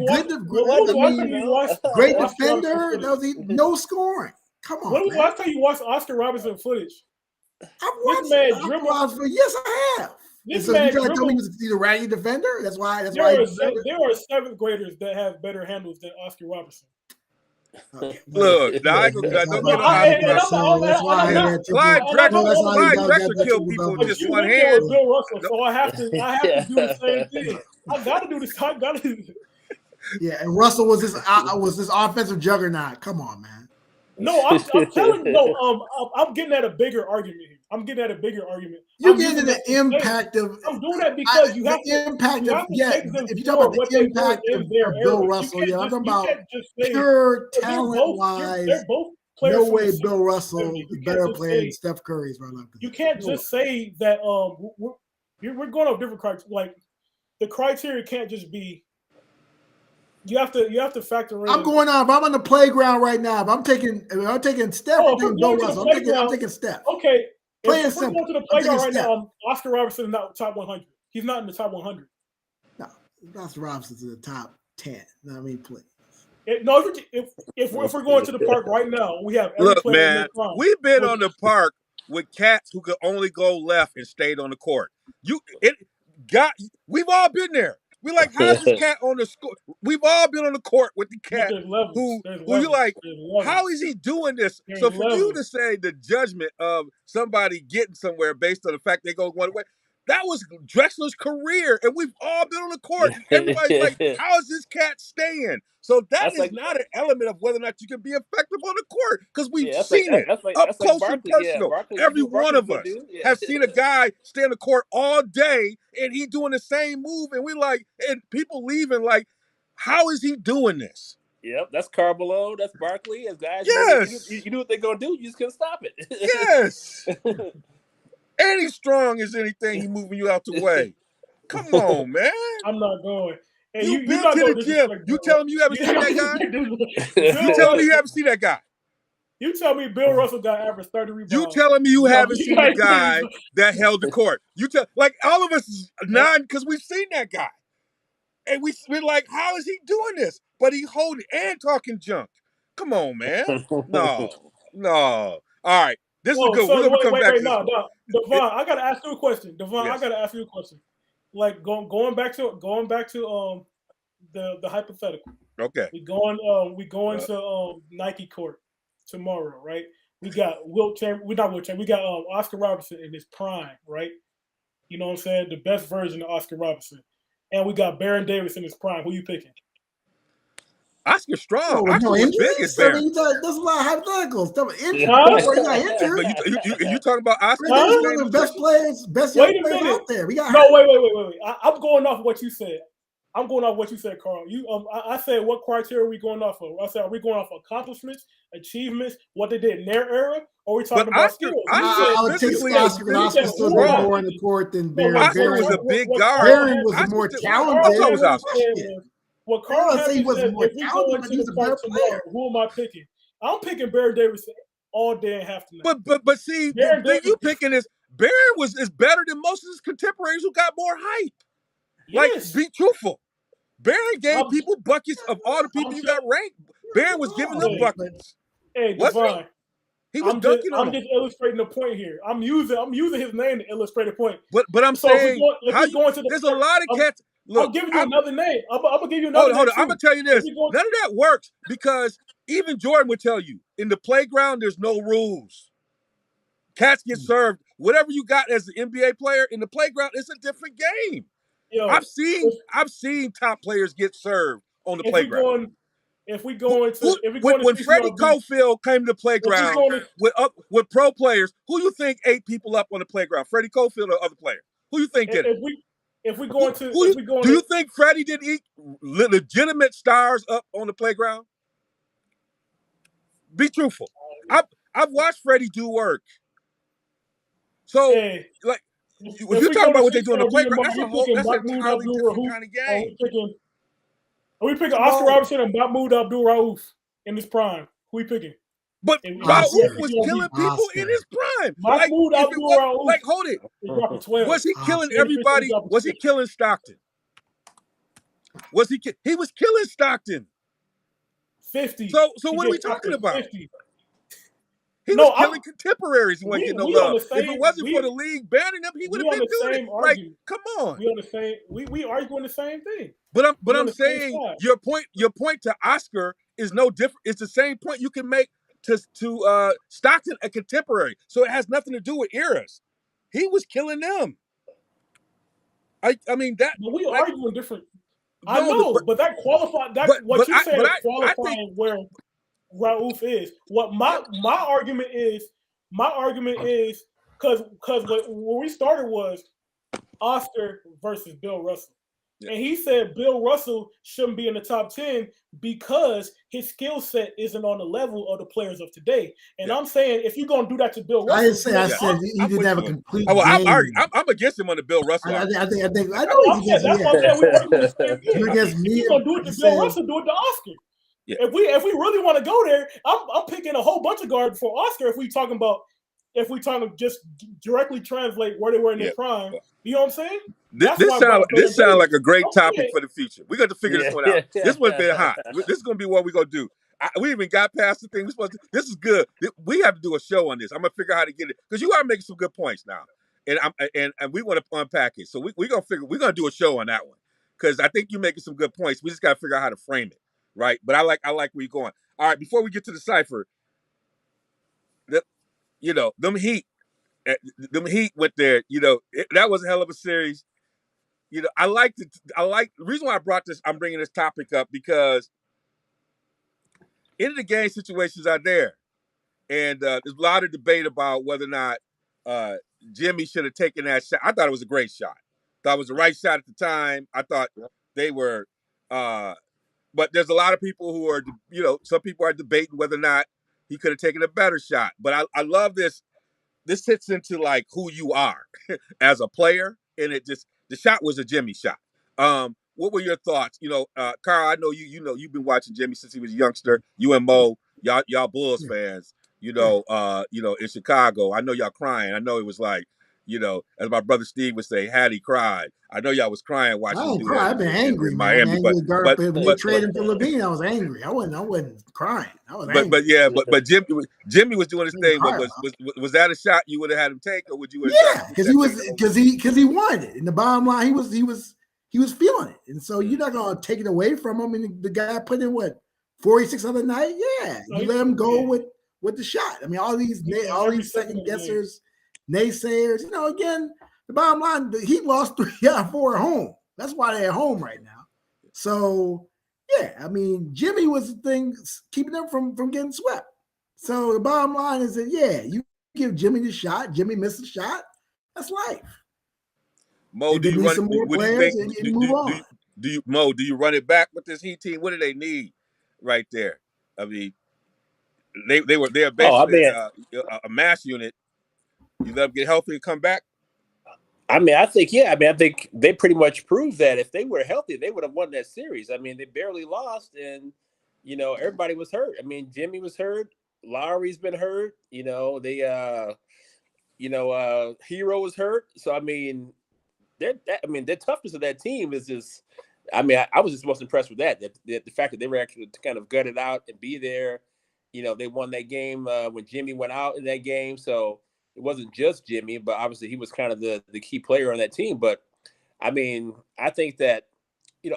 great defender. No scoring. Come on, when was the last time you watched Oscar Robinson footage? I've watched Oscar Robinson. Yes, I have. So you trying to tell me he's a raggy defender? That's why. There are 7th graders that have better handles than Oscar Robinson. Okay. Look, don't get on Clyde Drexler killed people with just one hand. Bill Russell, so I have to do the same thing. I got to do this. Yeah, and Russell was this offensive juggernaut. Come on, man. No, I'm telling you. No, I'm getting at a bigger argument here. You're getting the impact of. I'm doing that because you have the impact of. Yeah, if you talk about the impact of Bill Russell, I'm talking about pure talent-wise. No way Bill Russell is a better player than Steph Curry is right now. You can't just say that. We're going off different criteria. Like the criteria can't just be. You have to factor in. I'm going on. If I'm on the playground right now, if I'm taking Steph, I'm taking Bill Russell. I'm taking Steph. Okay. Playing simple. Going to the playground right now, Oscar Robinson is not top 100. He's not in the top 100. No, Oscar Robinson's in the top 10. I mean, please. If we're going to the park right now, we have. Look, man, we've been on the park with cats who could only go left and stayed on the court. We've all been there. We're like, how's this cat on the score? We've all been on the court with the cat who you're like, how is he doing this? So for you to say the judgment of somebody getting somewhere based on the fact they go one way, that was Drexler's career, and we've all been on the court. Everybody's like, how is this cat staying? So that's not an element of whether or not you can be effective on the court, because we've seen it up close and personal. Every one of us have seen a guy stay on the court all day, and he doing the same move, and we like, and people leaving like, how is he doing this? Yep, that's Carbolo, that's Barkley, as guys. Yes, you knew what they're gonna do. You just couldn't stop it. Yes. And he's strong as anything. He moving you out the way. Come on, man. I'm not going. Hey, You you're been not to going the to gym. disrespect You Bill telling me you haven't seen that guy? You telling me you haven't seen that guy? You tell me Bill Russell got average 30 rebounds. You telling me you haven't seen the guy guys. that held the court? You tell like all of us is none because we've seen that guy, and we're like, how is he doing this? But he holding and talking junk. Come on, man. No. All right, this is good. We're gonna come back to this. No, Devon, I gotta ask you a question. Devon, yes. I gotta ask you a question. Like going back to the hypothetical. Okay. We going to Nike court tomorrow, right? We got Wilt Chamberlain. We got Oscar Robertson in his prime, right? You know what I'm saying? The best version of Oscar Robertson. And we got Baron Davis in his prime. Who you picking? Oscar strong. Oscar was big as Baron. That's a lot of hypotheticals. Injured. You talking about Oscar? Davis is one of the best players, young players out there. We got wait. I'm going off what you said. I'm going off what you said, Carl. I said, what criteria are we going off of? I said, are we going off accomplishments, achievements, what they did in their era, or are we talking about skills? I would take Oscar. Oscar still did more on the court than Baron. Oscar was a big guard. Baron was more talented. What Carl said he was more talented, but he's a better player. Who am I picking? I'm picking Baron Davis all day and half the night. But see, the thing you picking is Baron is better than most of his contemporaries who got more hype. Yes. Like, be truthful. Baron gave people buckets of all the people you got ranked. Baron was giving them buckets. Hey, Devon, he was dunking on I'm just illustrating the point here. I'm using his name to illustrate a point. But I'm saying, there's a lot of cats. Look, I'm giving you another name. I'm gonna give you another name. Hold on. I'm gonna tell you this. None of that works because even Jordan would tell you in the playground there's no rules. Cats get served. Whatever you got as an NBA player in the playground, it's a different game. Yo, I've seen top players get served on the playground. When Freddie Cofield came to the playground with pro players, who you think ate people up on the playground? Freddie Cofield or other players? Who you think did it? Do you think Freddie did eat legitimate stars up on the playground? Be truthful. I've watched Freddie do work. So like. If you're talking about what they do on the playground, that's an entirely different kind of game. Are we picking Oscar Robertson and Mahmoud Abdul-Rauf in his prime? Who are we picking? But Rauf was killing people in his prime. Mahmoud Abdul-Rauf. Like, hold it. Was he killing everybody? Was he killing Stockton? He was killing Stockton. 50. So what are we talking about? 50. He was killing contemporaries and wasn't getting no love. If it wasn't for the league banning him, he would have been doing it. Like, come on. We arguing the same thing. But I'm saying your point to Oscar is no different. It's the same point you can make to Stockton, a contemporary. So it has nothing to do with eras. He was killing them. I mean that. But we arguing different. I know, but that qualified. What you said is qualifying where Rauf is. What my argument is because where we started was Oscar versus Bill Russell. Yeah. And he said Bill Russell shouldn't be in the top 10 because his skill set isn't on the level of the players of today. And I'm saying if you're going to do that to Bill Russell. I said he didn't have a complete game. I'm against him on the Bill Russell. I know he's against me. You're against me. If you're going to do it to Bill Russell, do it to Oscar. Yeah. If we really want to go there, I'm picking a whole bunch of guards for Oscar if we talking just directly translate where they were in their prime. You know what I'm saying? This sounds like a great topic for the future. We got to figure this one out. This one's been hot. This is going to be what we're going to do. We even got past the thing we're supposed to. This is good. We have to do a show on this. I'm going to figure out how to get it because you are making some good points now, and we want to unpack it. So we're going to do a show on that one because I think you're making some good points. We just got to figure out how to frame it, right? But I like where you're going. All right, before we get to the cipher, them Heat went there. That was a hell of a series. The reason why I brought this, I'm bringing this topic up because end of the game situations are there. And there's a lot of debate about whether or not Jimmy should have taken that shot. I thought it was a great shot. Thought it was the right shot at the time. I thought they were, but there's a lot of people who are, some people are debating whether or not he could have taken a better shot. But I love this this hits into like who you are as a player, and the shot was a Jimmy shot. What were your thoughts? Carl, I know you've been watching Jimmy since he was a youngster. You and Mo, y'all Bulls fans. In Chicago, I know y'all crying. I know it was like, as my brother Steve would say, had he cried. I know y'all was crying watching I him ain't do cry. that I've been in angry, man. Miami. Angry with Garth, But when they traded him to Levine, I was angry. I wasn't crying. I was angry. But Jimmy was doing his thing. But Cry, was that a shot you would have had him take, or would you have yeah, tried to because keep he that was thing the whole year? because he wanted it. And the bottom line, he was feeling it. And so you're not gonna take it away from him. And the guy put in 46 other night. Yeah, you let him go with the shot. I mean, all these second guessers, naysayers. Again, the bottom line, he lost 3 out of 4 at home. That's why they're at home right now. So yeah, I mean, Jimmy was the thing keeping them from getting swept. So the bottom line is that you give Jimmy the shot. Jimmy missed the shot. That's life. Mo, do you some more what do you players think? and move on? Do you run it back with this Heat team? What do they need right there? I mean, they're basically a mass unit. You let them get healthy and come back. I think they pretty much proved that if they were healthy, they would have won that series. I mean, they barely lost, and everybody was hurt. I mean, Jimmy was hurt. Lowry's been hurt. Hero was hurt. So I mean, the toughness of that team is just. I mean, I was just most impressed with that the fact that they were actually to kind of gut it out and be there. They won that game when Jimmy went out in that game. So it wasn't just Jimmy, but obviously he was kind of the key player on that team. But I mean, I think that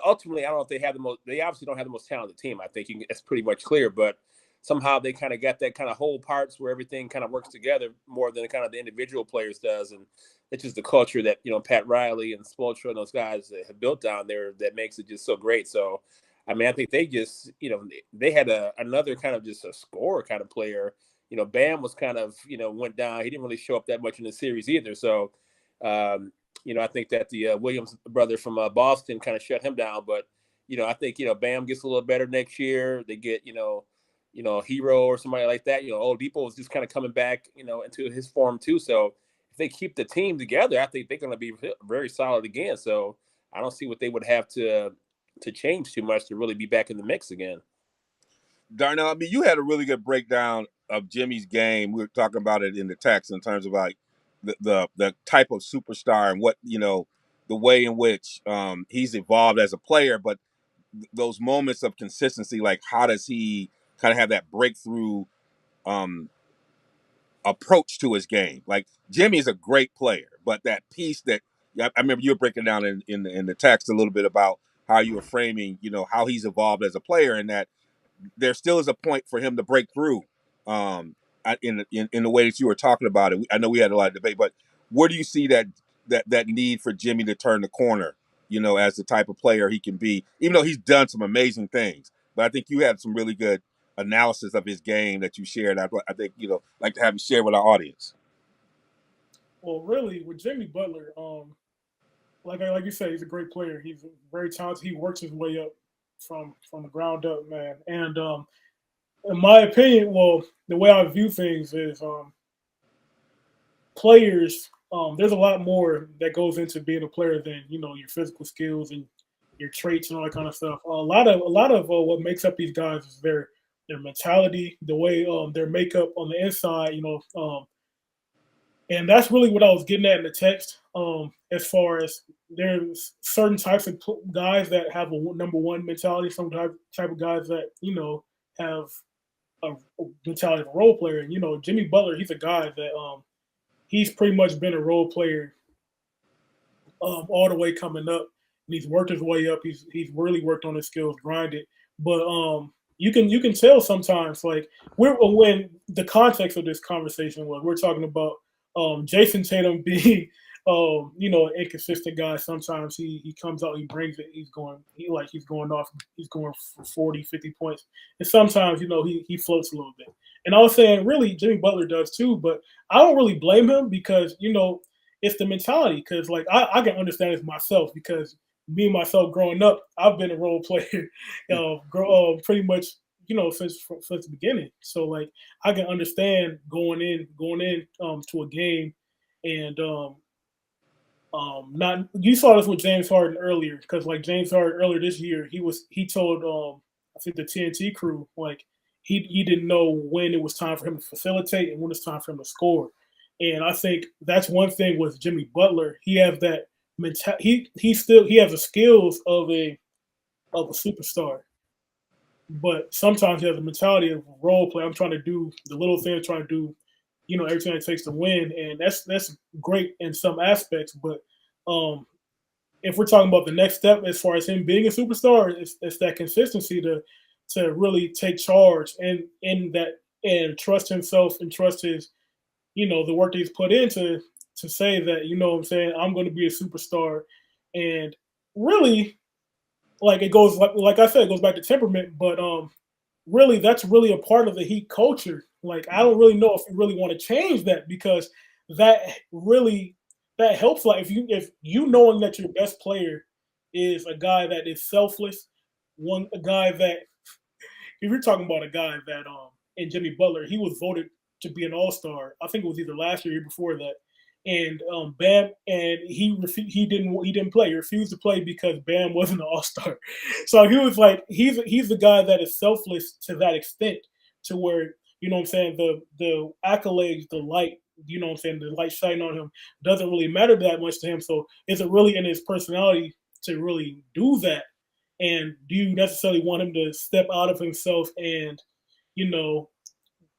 ultimately, I don't know if they have the most. They obviously don't have the most talented team. I think it's pretty much clear, but somehow they kind of got that kind of whole parts where everything kind of works together more than kind of the individual players does, and it's just the culture that Pat Riley and Spoelstra and those guys have built down there that makes it just so great. So, I mean, I think they just they had another kind of just a scorer kind of player. Bam was kind of went down. He didn't really show up that much in the series either. So, I think that the Williams brother from Boston kind of shut him down. But I think Bam gets a little better next year. They get Hero or somebody like that. Oladipo is just kind of coming back into his form too. So if they keep the team together, I think they're going to be very solid again. So I don't see what they would have to change too much to really be back in the mix again. Darnell, I mean, you had a really good breakdown of Jimmy's game. We were talking about it in the text in terms of like the type of superstar and what the way in which he's evolved as a player, but those moments of consistency, like how does he kind of have that breakthrough approach to his game? Like Jimmy is a great player, but that piece that I remember you were breaking down in the text a little bit about how you were framing, how he's evolved as a player, and that there still is a point for him to break through in the way that you were talking about it. I know we had a lot of debate, but where do you see that need for Jimmy to turn the corner, as the type of player he can be, even though he's done some amazing things? But I think you had some really good analysis of his game that you shared. I think, like to have you share with our audience. Well, really, with Jimmy Butler, like you said, he's a great player. He's very talented. He works his way up from the ground up, man. And in my opinion, the way I view things is players. There's a lot more that goes into being a player than your physical skills and your traits and all that kind of stuff. A lot of what makes up these guys is their mentality, the way their makeup on the inside, and that's really what I was getting at in the text. As far as there's certain types of guys that have a number one mentality, some type of guys that have a mentality of a role player. And Jimmy Butler, he's a guy that he's pretty much been a role player all the way coming up, and he's worked his way up. He's really worked on his skills, grinded. But you can tell sometimes, like when the context of this conversation was, we're talking about Jason Tatum being an inconsistent guy. Sometimes he comes out, he brings it, he's going for 40, 50 points. And sometimes, he floats a little bit. And I was saying, really, Jimmy Butler does too, but I don't really blame him because, it's the mentality. Because, like, I can understand it myself because me and myself growing up, I've been a role player, pretty much since the beginning. So like I can understand going in to a game and not you saw this with James Harden earlier because like James Harden earlier this year he told I think the TNT crew like he didn't know when it was time for him to facilitate and when it's time for him to score. And I think that's one thing with Jimmy Butler. He has that he has the skills of a superstar, but sometimes he has a mentality of role play. I'm trying to do the little things, trying to do, everything it takes to win, and that's great in some aspects. But if we're talking about the next step as far as him being a superstar, it's that consistency to really take charge and in that and trust himself and trust his, the work that he's put into to say that, what I'm saying, I'm going to be a superstar, and really like it goes like I said, it goes back to temperament, but really that's really a part of the Heat culture. Like I don't really know if you really want to change that because that really that helps. Like if you knowing that your best player is a guy that is selfless, a guy that if you're talking about a guy that in Jimmy Butler, he was voted to be an all-star. I think it was either last year or year before that. And Bam and he didn't play. He refused to play because Bam wasn't an all-star. So he was like he's the guy that is selfless to that extent to where, what I'm saying, the accolades, the light, what I'm saying, the light shining on him doesn't really matter that much to him. So is it really in his personality to really do that? And do you necessarily want him to step out of himself and,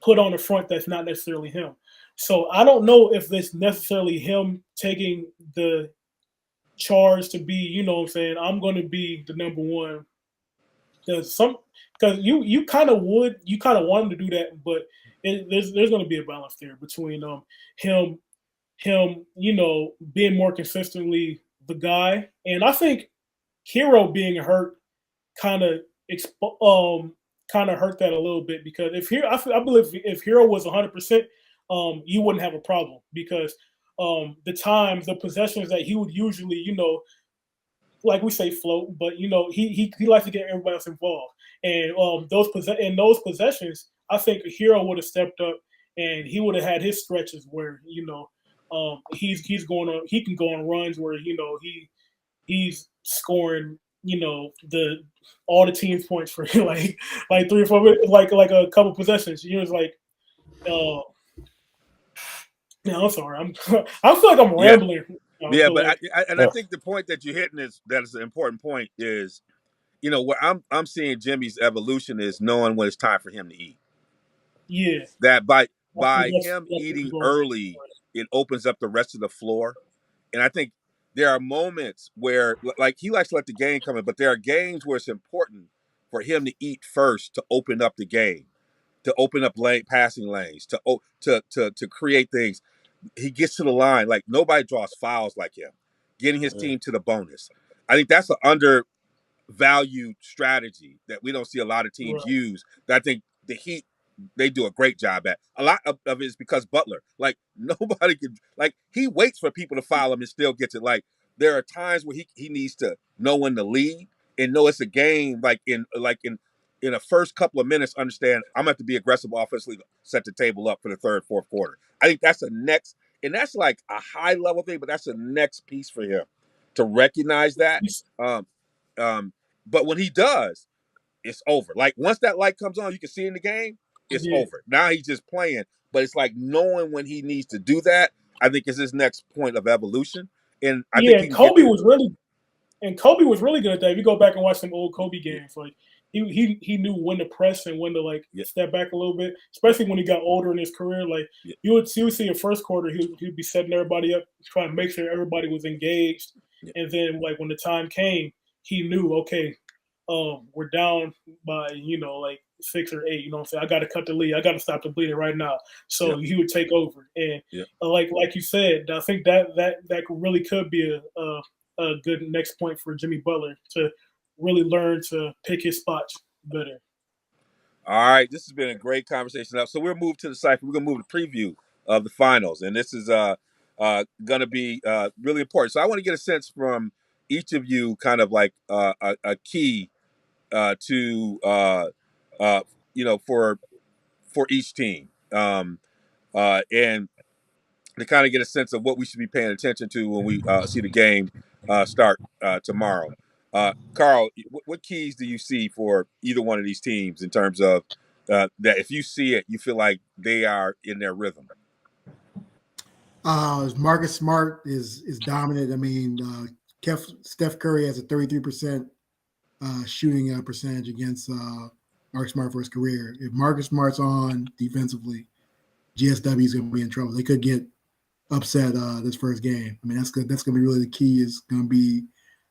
put on a front that's not necessarily him? So I don't know if it's necessarily him taking the charge to be, what I'm saying, I'm going to be the number one. Because you kind of want him to do that, but there's going to be a balance there between him being more consistently the guy, and I think Hero being hurt kind of hurt that a little bit because I believe if Hero was 100%, you wouldn't have a problem because the possessions that he would usually, like we say float, but he likes to get everybody else involved, and those possessions, I think Hero would have stepped up and he would have had his stretches where he's going on, he can go on runs where he's scoring all the team's points for like 3 or 4 minutes, like a couple possessions. It's like no, I'm sorry. I feel like I'm rambling. Yeah, but I think the point that you're hitting is an important point. Is what I'm seeing Jimmy's evolution is knowing when it's time for him to eat. Yeah. That by him eating early, it opens up the rest of the floor, and I think there are moments where like he likes to let the game come in, but there are games where it's important for him to eat first to open up the game, to open up passing lanes, to create things. He gets to the line like nobody draws fouls like him, getting his team to the bonus. I think that's an undervalued strategy that we don't see a lot of teams use. That I think the Heat, they do a great job at. A lot of it is because Butler, like nobody can, like he waits for people to foul him and still gets it. Like there are times where he needs to know when to lead and know it's a game. Like in the first couple of minutes, understand I'm going to have to be aggressive offensively to set the table up for the third, fourth quarter. I think that's the next, and that's like a high level thing, but that's the next piece for him to recognize that. But when he does, it's over. Like once that light comes on, you can see in the game, it's over. Now he's just playing, but it's like knowing when he needs to do that. I think is his next point of evolution. And I think Kobe was really good at that. If you go back and watch some old Kobe games, like he knew when to press and when to step back a little bit, especially when he got older in his career. Like you would see in first quarter, he'd be setting everybody up, trying to make sure everybody was engaged, and then like when the time came, he knew, okay, we're down by 6 or 8. You know what I'm saying? I got to cut the lead. I got to stop the bleeding right now. So he would take over, and like you said, I think that really could be a good next point for Jimmy Butler to really learn to pick his spots better. All right, this has been a great conversation. So we'll move to the Cipher. We're gonna move to preview of the finals, and this is gonna be really important. So I want to get a sense from each of you, kind of like a key to you know, for each team, and to kind of get a sense of what we should be paying attention to when we see the game start tomorrow. Carl, what keys do you see for either one of these teams in terms of that if you see it, you feel like they are in their rhythm? Marcus Smart is dominant. I mean, Steph Curry has a 33% shooting percentage against Marcus Smart for his career. If Marcus Smart's on defensively, GSW is going to be in trouble. They could get upset this first game. I mean, that's good. That's going to be really the key. Is going to be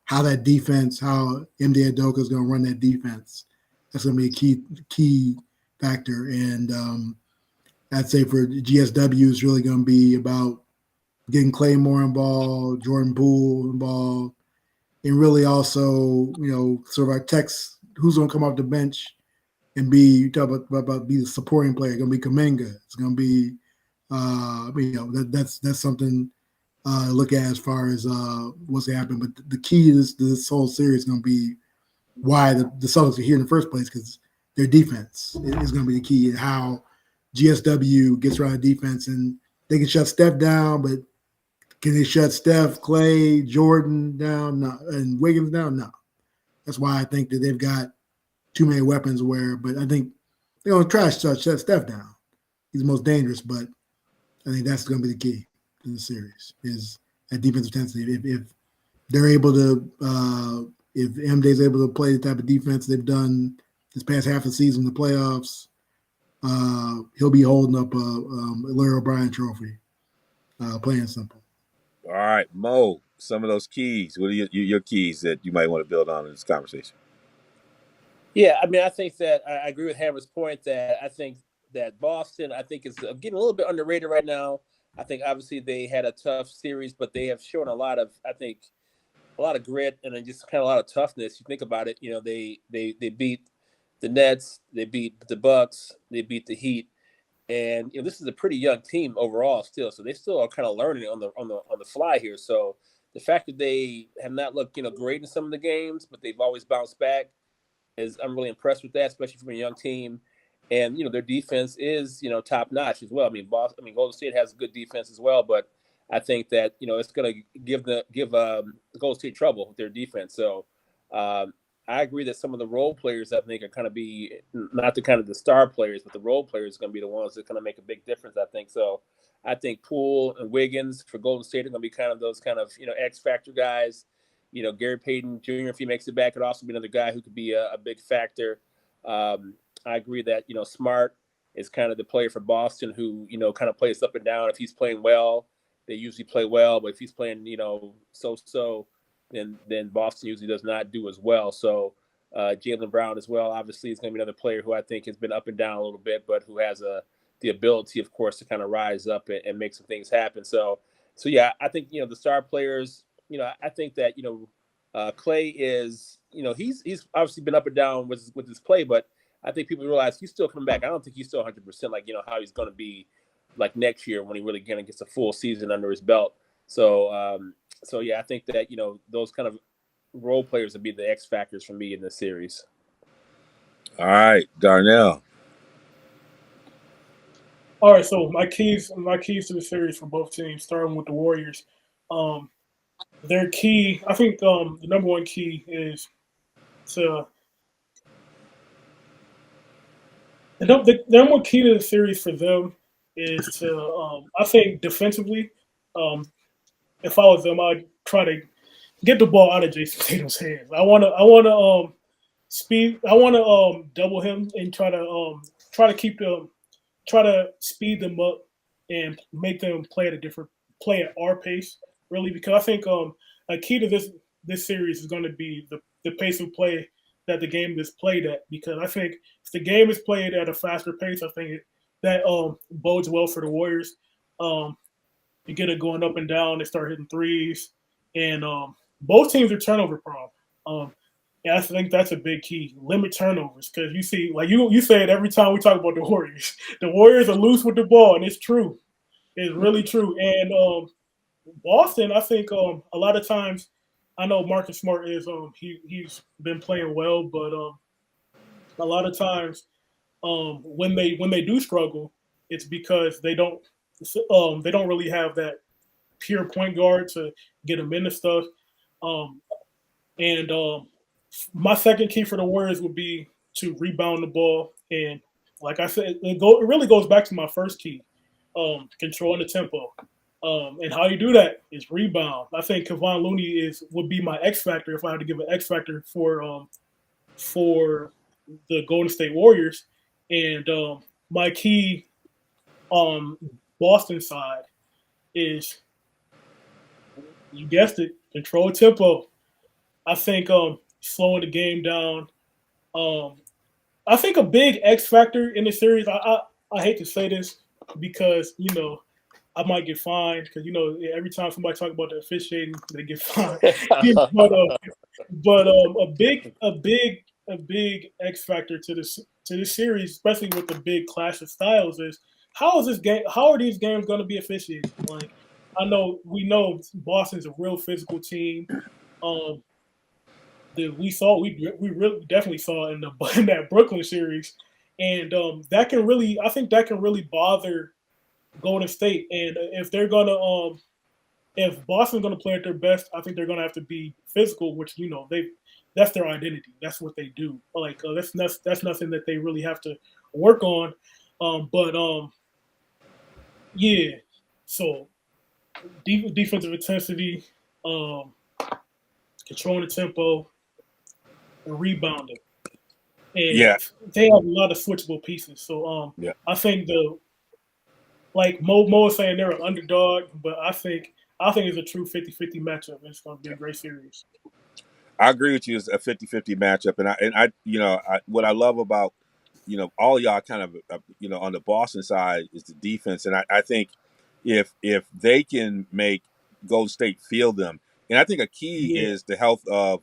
how that defense, how MD Adoka is going to run that defense. That's going to be a key factor. And I'd say for GSW, it's really going to be about getting Claymore involved, Jordan Poole involved, and really also, sort of our techs, who's going to come off the bench and be, you talk about be the supporting player. It's going to be Kuminga. It's going to be, that's something to look at as far as what's happening. But the key to this whole series is going to be why the Celtics are here in the first place, because their defense is going to be the key, and how GSW gets around the defense. And they can shut Steph down, but can they shut Steph, Clay, Jordan down? No. And Wiggins down? No. That's why I think that they've got too many weapons but I think they're going to try to shut Steph down. He's the most dangerous, but I think that's going to be the key to the series, is that defensive intensity. If they're able to, if MJ's able to play the type of defense they've done this past half of the season in the playoffs, he'll be holding up a Larry O'Brien trophy, plain and simple. All right, Mo, some of those keys. What are your keys that you might want to build on in this conversation? Yeah, I mean, I think that I agree with Hammer's point that I think that Boston, I think, is getting a little bit underrated right now. I think obviously they had a tough series, but they have shown a lot of grit and just kind of a lot of toughness. You think about it, they beat the Nets, they beat the Bucks, they beat the Heat. And this is a pretty young team overall still, so they still are kind of learning on the fly here. So the fact that they have not looked great in some of the games, but they've always bounced back, I'm really impressed with that, especially from a young team. And their defense is top notch as well. I mean, Golden State has a good defense as well, but I think that it's going to give Golden State trouble with their defense. So I agree that some of the role players, I think, are kind of be not the star players, but the role players are going to be the ones that are going to make a big difference, I think. So I think Poole and Wiggins for Golden State are going to be kind of those kind of, X factor guys. Gary Payton Jr., if he makes it back, could also be another guy who could be a big factor. I agree that, Smart is kind of the player for Boston who, kind of plays up and down. If he's playing well, they usually play well. But if he's playing, so-so, then Boston usually does not do as well. So Jalen Brown as well, obviously, is going to be another player who I think has been up and down a little bit, but who has the ability, of course, to kind of rise up and make some things happen. So yeah, I think, the star players, I think that, Clay is, he's obviously been up and down with his play, but I think people realize he's still coming back. I don't think he's still 100% like, how he's going to be like next year when he really kind of gets a full season under his belt. So yeah, I think that, those kind of role players would be the X factors for me in this series. All right, Darnell. All right, so my keys to the series for both teams, starting with the Warriors. Their key, I think, the number one key is to the number one key to the series for them is to, I think, defensively. If I was them, I'd try to get the ball out of Jason Tatum's hands. I want to speed. I want to double him and try to speed them up and make them play at our pace. Really, because I think a key to this series is going to be the pace of play that the game is played at. Because I think if the game is played at a faster pace, I think that bodes well for the Warriors. You get it going up and down. They start hitting threes, and both teams are turnover prone. And I think that's a big key. Limit turnovers, because you see, like you say it every time we talk about the Warriors. The Warriors are loose with the ball, and it's true. It's really true. And Boston, I think a lot of times, I know Marcus Smart is he's been playing well, but a lot of times when they do struggle, it's because they don't really have that pure point guard to get them into stuff. Um, and my second key for the Warriors would be to rebound the ball. And like I said, it really goes back to my first key, controlling the tempo. And how you do that is rebound. I think Kevon Looney would be my X factor if I had to give an X factor for the Golden State Warriors. And my key on Boston side is, you guessed it, control tempo. I think slowing the game down. I think a big X factor in the series. I hate to say this because I might get fined because every time somebody talk about the officiating, they get fined. but a big X factor to this series, especially with the big clash of styles, is how are these games going to be officiated? Like, we know Boston's a real physical team. We really definitely saw in that Brooklyn series, and I think that can really bother Golden State. And if Boston's gonna play at their best, I think they're gonna have to be physical, which that's their identity. That's what they do. Like that's nothing that they really have to work on. Yeah. So defensive intensity, controlling the tempo, and rebounding. And they have a lot of switchable pieces. So I think like Mo was saying, they're an underdog, but I think it's a true 50-50 matchup. It's going to be a great series. I agree with you. It's a 50-50 matchup, and I what I love about all y'all kind of on the Boston side is the defense, and I think if they can make Golden State feel them, and I think a key is the health of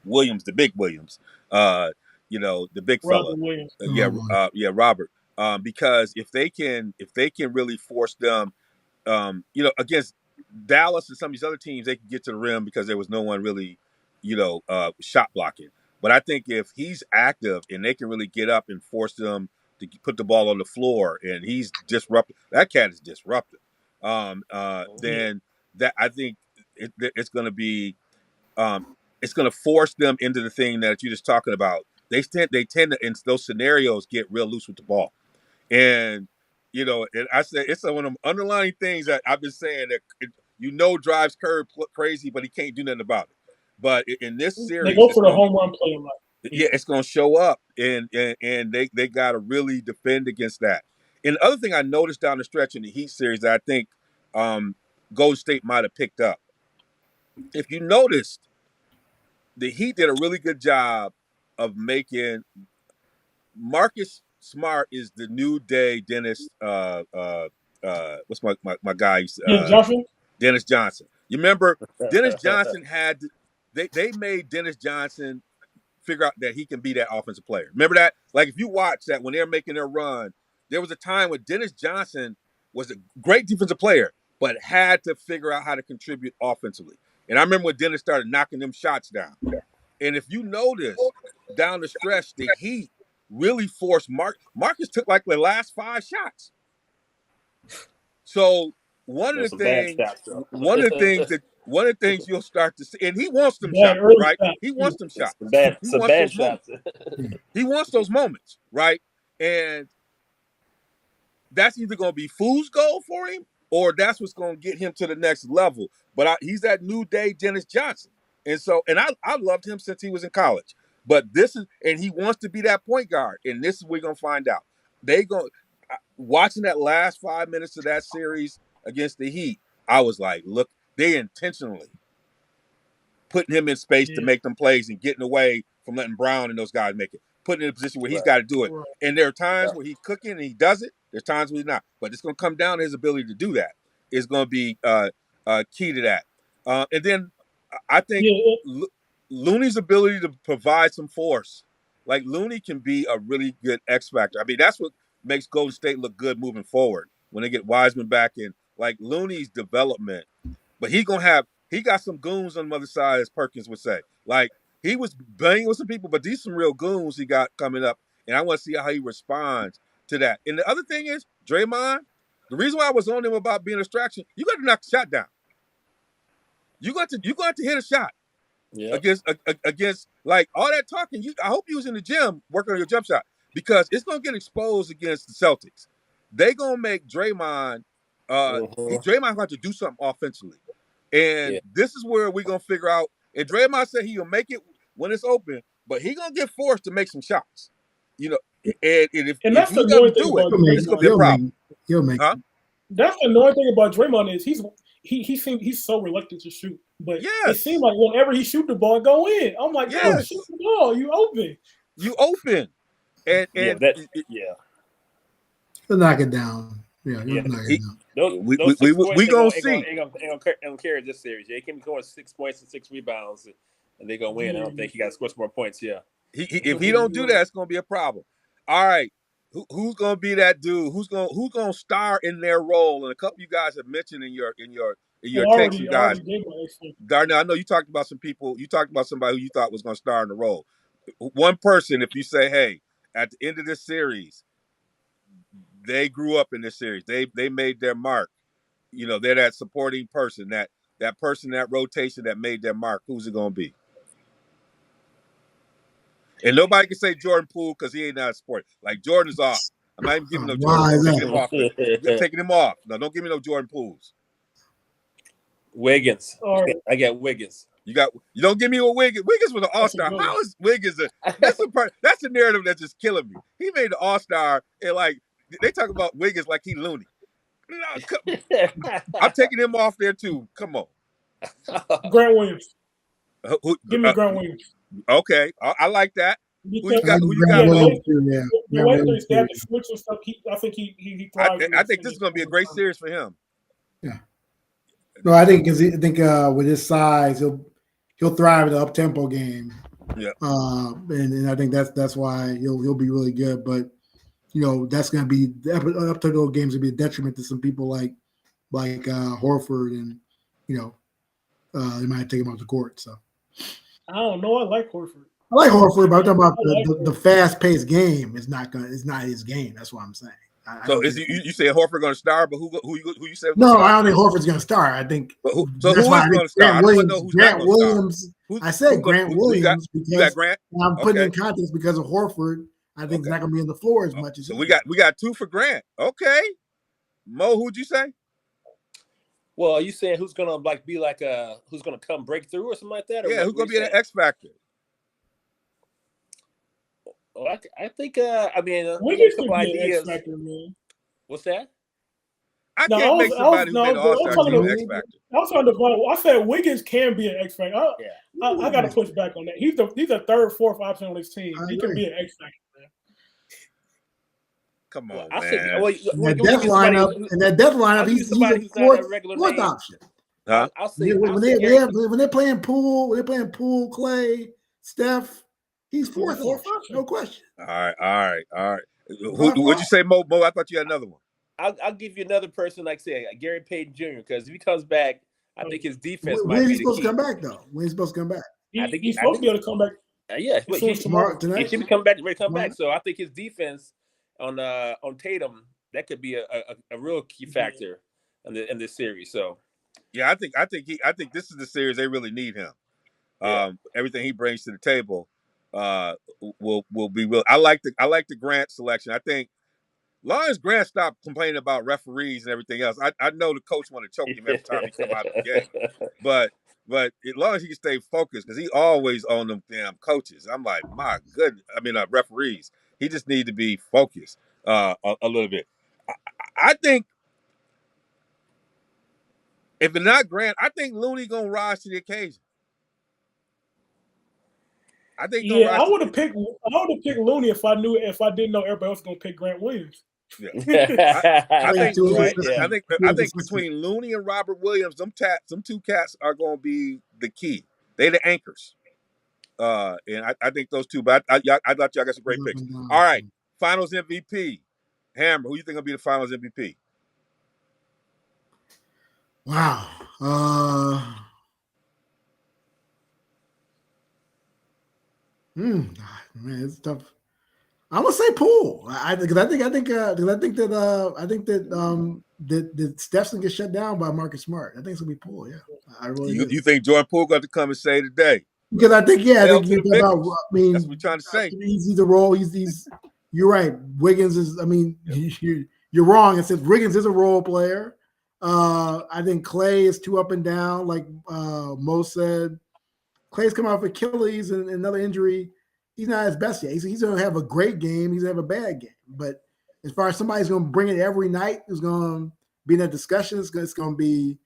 Williams, the big Williams, the big fella, Robert, because if they can really force them, against Dallas and some of these other teams, they can get to the rim because there was no one really, shot blocking. But I think if he's active and they can really get up and force them to put the ball on the floor, and he's disruptive, that cat is disruptive. Then that I think it's going to be. It's going to force them into the thing that you're just talking about. They tend to, in those scenarios, get real loose with the ball. And, and I said, it's one of them underlying things that I've been saying that, drives Curry crazy, but he can't do nothing about it. But in this series, they go for the home run play a lot. Yeah, it's going to show up, and they got to really defend against that. And the other thing I noticed down the stretch in the Heat series that I think Golden State might have picked up, if you noticed, the Heat did a really good job of making Marcus Smart is the new day Dennis. What's my guy? Dennis Johnson. You remember Dennis Johnson they made Dennis Johnson figure out that he can be that offensive player. Remember that? Like if you watch that when they're making their run, there was a time when Dennis Johnson was a great defensive player, but had to figure out how to contribute offensively. And I remember when Dennis started knocking them shots down. And if you notice, down the stretch, the Heat really forced Marcus took like the last 5 shots. So one of the things you'll start to see, and he wants them shots, right? He wants them shots. He wants those moments, right? And that's either going to be fool's gold for him, or that's what's going to get him to the next level. But he's that new day Dennis Johnson. And I loved him since he was in college. But he wants to be that point guard. And this is what we're going to find out. Watching that last 5 minutes of that series against the Heat, I was like, look, they intentionally putting him in space to make them plays and getting away from letting Brown and those guys make it. Putting in a position where he's got to do it. Right. And there are times where he's cooking and he does it. There's times where he's not. But it's going to come down to his ability to do that. It's going to be key to that. And then I think Looney's ability to provide some force. Like Looney can be a really good X factor. I mean, that's what makes Golden State look good moving forward when they get Wiseman back in. Like Looney's development. But he got some goons on the other side, as Perkins would say. Like he was banging with some people, but these some real goons he got coming up. and I want to see how he responds to that. And the other thing is, Draymond, the reason why I was on him about being a distraction, you got to knock the shot down. You got to hit a shot against like all that talking. I hope you was in the gym working on your jump shot because it's gonna get exposed against the Celtics. They gonna make Draymond. Draymond got to do something offensively, and this is where we're gonna figure out. And Draymond said he'll make it when it's open, but he gonna get forced to make some shots. You know, and if he doesn't do it, it's gonna be a problem. He'll make it. That's the annoying thing about Draymond is he's so reluctant to shoot. But it seems like whenever he shoot the ball, go in. I'm like, yeah, shoot the ball. You open. And he'll knock it down. Yeah, he'll knock it down. We gonna see. Ain't gonna carry this series. He can score 6 points and 6 rebounds, and they gonna win. I don't think he got to score some more points. Yeah. If he don't do that, it's gonna be a problem. All right. Who's gonna be that dude? Who's gonna star in their role? And a couple of you guys have mentioned in your takes, you guys. Darnell, I know you talked about some people. You talked about somebody who you thought was gonna star in the role. One person, if you say, hey, at the end of this series, they grew up in this series. They made their mark. You know, they're that supporting person, that person, that rotation that made their mark. Who's it gonna be? And nobody can say Jordan Poole because he ain't not a sport. Like Jordan is off. I'm not even giving no Jordan. Taking him off. Taking him off. No, don't give me no Jordan Pooles. Wiggins. I got Wiggins. You don't give me a Wiggins. Wiggins was an all-star. How is Wiggins that's the narrative that's just killing me. He made the all-star and like they talk about Wiggins like he loony. No, I'm taking him off there too. Come on. Grant Williams. Give me Grant Williams. Okay, I like that. Who you got? The Lakers, they have to switch and stuff. I think he thrives. I think this is going to be a great series for him. Yeah. No, I think with his size, he'll thrive in the up tempo game. Yeah. And I think that's why he'll be really good. But that's going to be the up tempo games will be a detriment to some people like Horford, and they might take him off the court. So. I don't know. I like Horford. I like Horford, but I'm talking about the fast-paced game is not his game. That's what I'm saying. So is you say Horford going to start? But who you say? No, I don't think Horford's going to start. I think. Who is going to start? I don't know who's Grant Williams. I said Grant Williams because Grant? I'm putting in context because of Horford. I think he's not going to be on the floor as much as. So we got two for Grant. Okay, Mo, who'd you say? Well, are you saying who's gonna who's gonna come break through or something like that? Or yeah, who's gonna be an X factor? Oh, I think Wiggins could be an X factor, man. What's that? I can't make somebody who made an all-star team an X factor. I was trying to I said Wiggins can be an X factor. I got to push back on that. He's a third, fourth option on his team. He can be an X factor. Come on, man. That death lineup, he's a fourth option. Huh? When they're playing Poole, Clay, Steph, he's fourth option, no question. All right. What'd you say, Mo? I thought you had another one. I'll give you another person, like say Gary Payton Jr. Because if he comes back, I think his defense. When is he supposed to come back though? When is he supposed to come back? He's supposed to be able to come back. Yeah, he should be coming back. Ready to come back. So I think his defense on Tatum, that could be a real key factor in this series. So yeah, I think this is the series they really need him. Everything he brings to the table will be real. I like the Grant selection. I think as long as Grant stopped complaining about referees and everything else, I know the coach want to choke him every time he come out of the game. But as long as he can stay focused, because he always on them damn coaches. I'm like, my goodness. I mean, referees. He just need to be focused a little bit. I think if it's not Grant, I think Looney gonna rise to the occasion. I think. Yeah, I would have picked Looney if I didn't know everybody else was gonna pick Grant Williams. Yeah. I think between Looney and Robert Williams, them two cats are gonna be the key. They the anchors. And I think those two, but I thought y'all got some great picks. All right, Finals MVP, Hammer. Who you think will be the Finals MVP? Wow, man, it's tough. I'm gonna say Poole. I think that Steph's gonna get shut down by Marcus Smart. I think it's gonna be Poole. Yeah, I really do. You think Jordan Poole got to come and say today? Because I think Hell you're to the talking about. Vickers. I mean, That's what we're trying to say. he's a role. He's. You're right. Wiggins is. I mean, you're wrong. It says Wiggins is a role player. I think Clay is too up and down, like Mo said. Clay's come off Achilles and another injury. He's not his best yet. He's going to have a great game. He's going to have a bad game. But as far as somebody's going to bring it every night, who's going to be in that discussion, it's going to be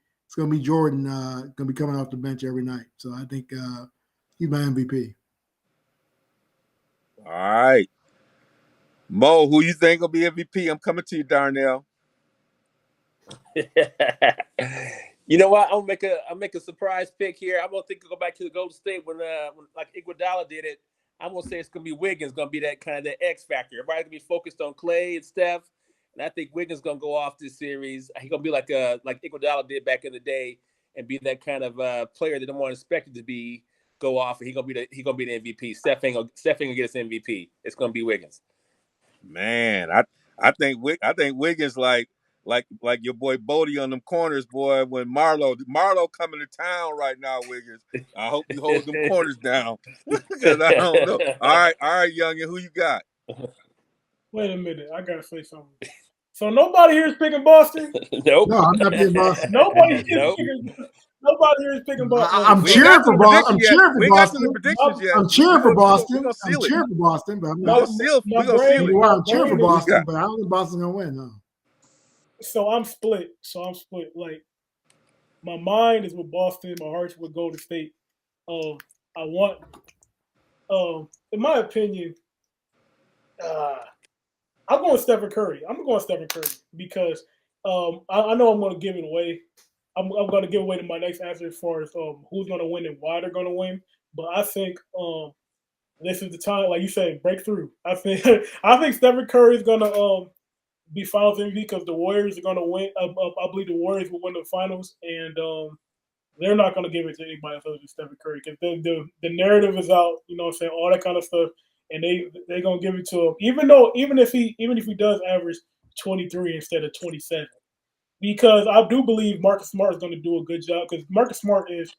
Jordan. Going to be coming off the bench every night. So I think he's my MVP. All right, Mo, who you think will be MVP? I'm coming to you, Darnell. You know what? I'll make a surprise pick here. I'm gonna go back to the Golden State when like Iguodala did it. I'm gonna say it's gonna be Wiggins. Gonna be that kind of that X factor. Everybody's gonna be focused on Clay and Steph, and I think Wiggins gonna go off this series. He's gonna be like Iguodala did back in the day, and be that kind of player that no one expected to be go off. And he's gonna be the MVP. Steph ain't gonna get us MVP. It's gonna be Wiggins. Man, I think Wiggins like your boy Bodie on them corners, boy. When Marlo coming to town right now, Wiggins. I hope you hold them corners down because I don't know. All right, youngin, who you got? Wait a minute, I gotta say something. So nobody here is picking Boston. Nope. No, I'm not picking Boston. Nobody Nope. here is picking Boston. I'm cheering for Boston. I'm cheering for Boston. I'm cheering for Boston. We're I'm cheering for Boston, but I'm gonna not. seal it. I'm cheering for Boston, but I don't think Boston's gonna win. No. So I'm split. Like my mind is with Boston, my heart's with Golden State. I want, in my opinion, I'm going Stephen Curry. Because I know I'm going to give it away. I'm going to give away to my next answer as far as who's going to win and why they're going to win. But I think this is the time, like you said, breakthrough. I think Stephen Curry is going to be Finals MVP because the Warriors are going to win. I believe the Warriors will win the Finals, and they're not going to give it to anybody else other than Stephen Curry because the narrative is out. You know what I'm saying? All that kind of stuff, and they're going to give it to him. Even if he does average 23 instead of 27, because I do believe Marcus Smart is going to do a good job because Marcus Smart is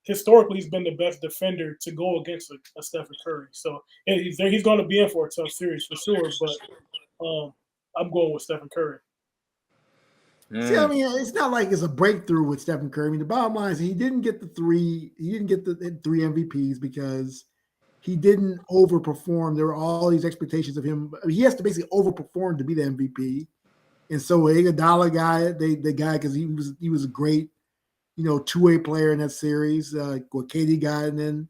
historically he's been the best defender to go against a Stephen Curry. So he's going to be in for a tough series for sure, but. I'm going with Stephen Curry. See, I mean, it's not like it's a breakthrough with Stephen Curry. I mean, the bottom line is he didn't get the three MVPs because he didn't overperform. There were all these expectations of him. I mean, he has to basically overperform to be the MVP. And so Iguodala guy, the guy, because he was a great, two-way player in that series. What KD got, and then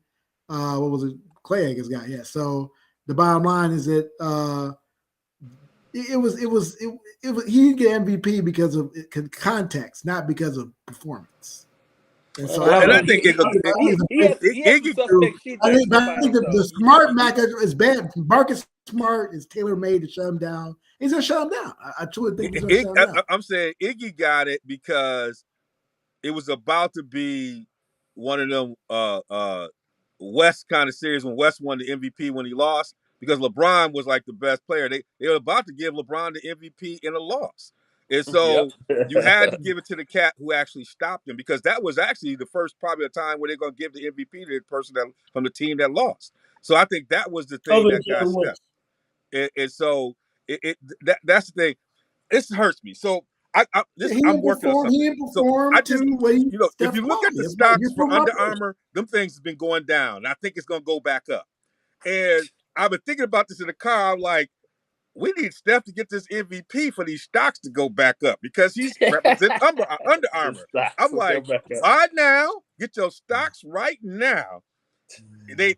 what was it? Clay, I guess, got. Yeah. So the bottom line is that. It was he didn't get MVP because of context, not because of performance. And so I think he has some suspect shit. I think the Smart matchup is bad. Marcus Smart is tailor made to shut him down. He's gonna shut him down. I truly think he's gonna shut him down. I'm saying Iggy got it because it was about to be one of them West kind of series when West won the MVP when he lost. Because LeBron was like the best player. They were about to give LeBron the MVP in a loss. And so you had to give it to the cat who actually stopped him because that was actually the first probably a time where they're going to give the MVP to the person from the team that lost. So I think that was the thing that got stepped. And so that's the thing. This hurts me. So I'm working on something. So I just, if you look at the stocks for Under Armour, them things have been going down. I think it's going to go back up. And I've been thinking about this in the car. I'm like, we need Steph to get this MVP for these stocks to go back up because he's representing Under Armour. I'm like, right now, get your stocks right now. These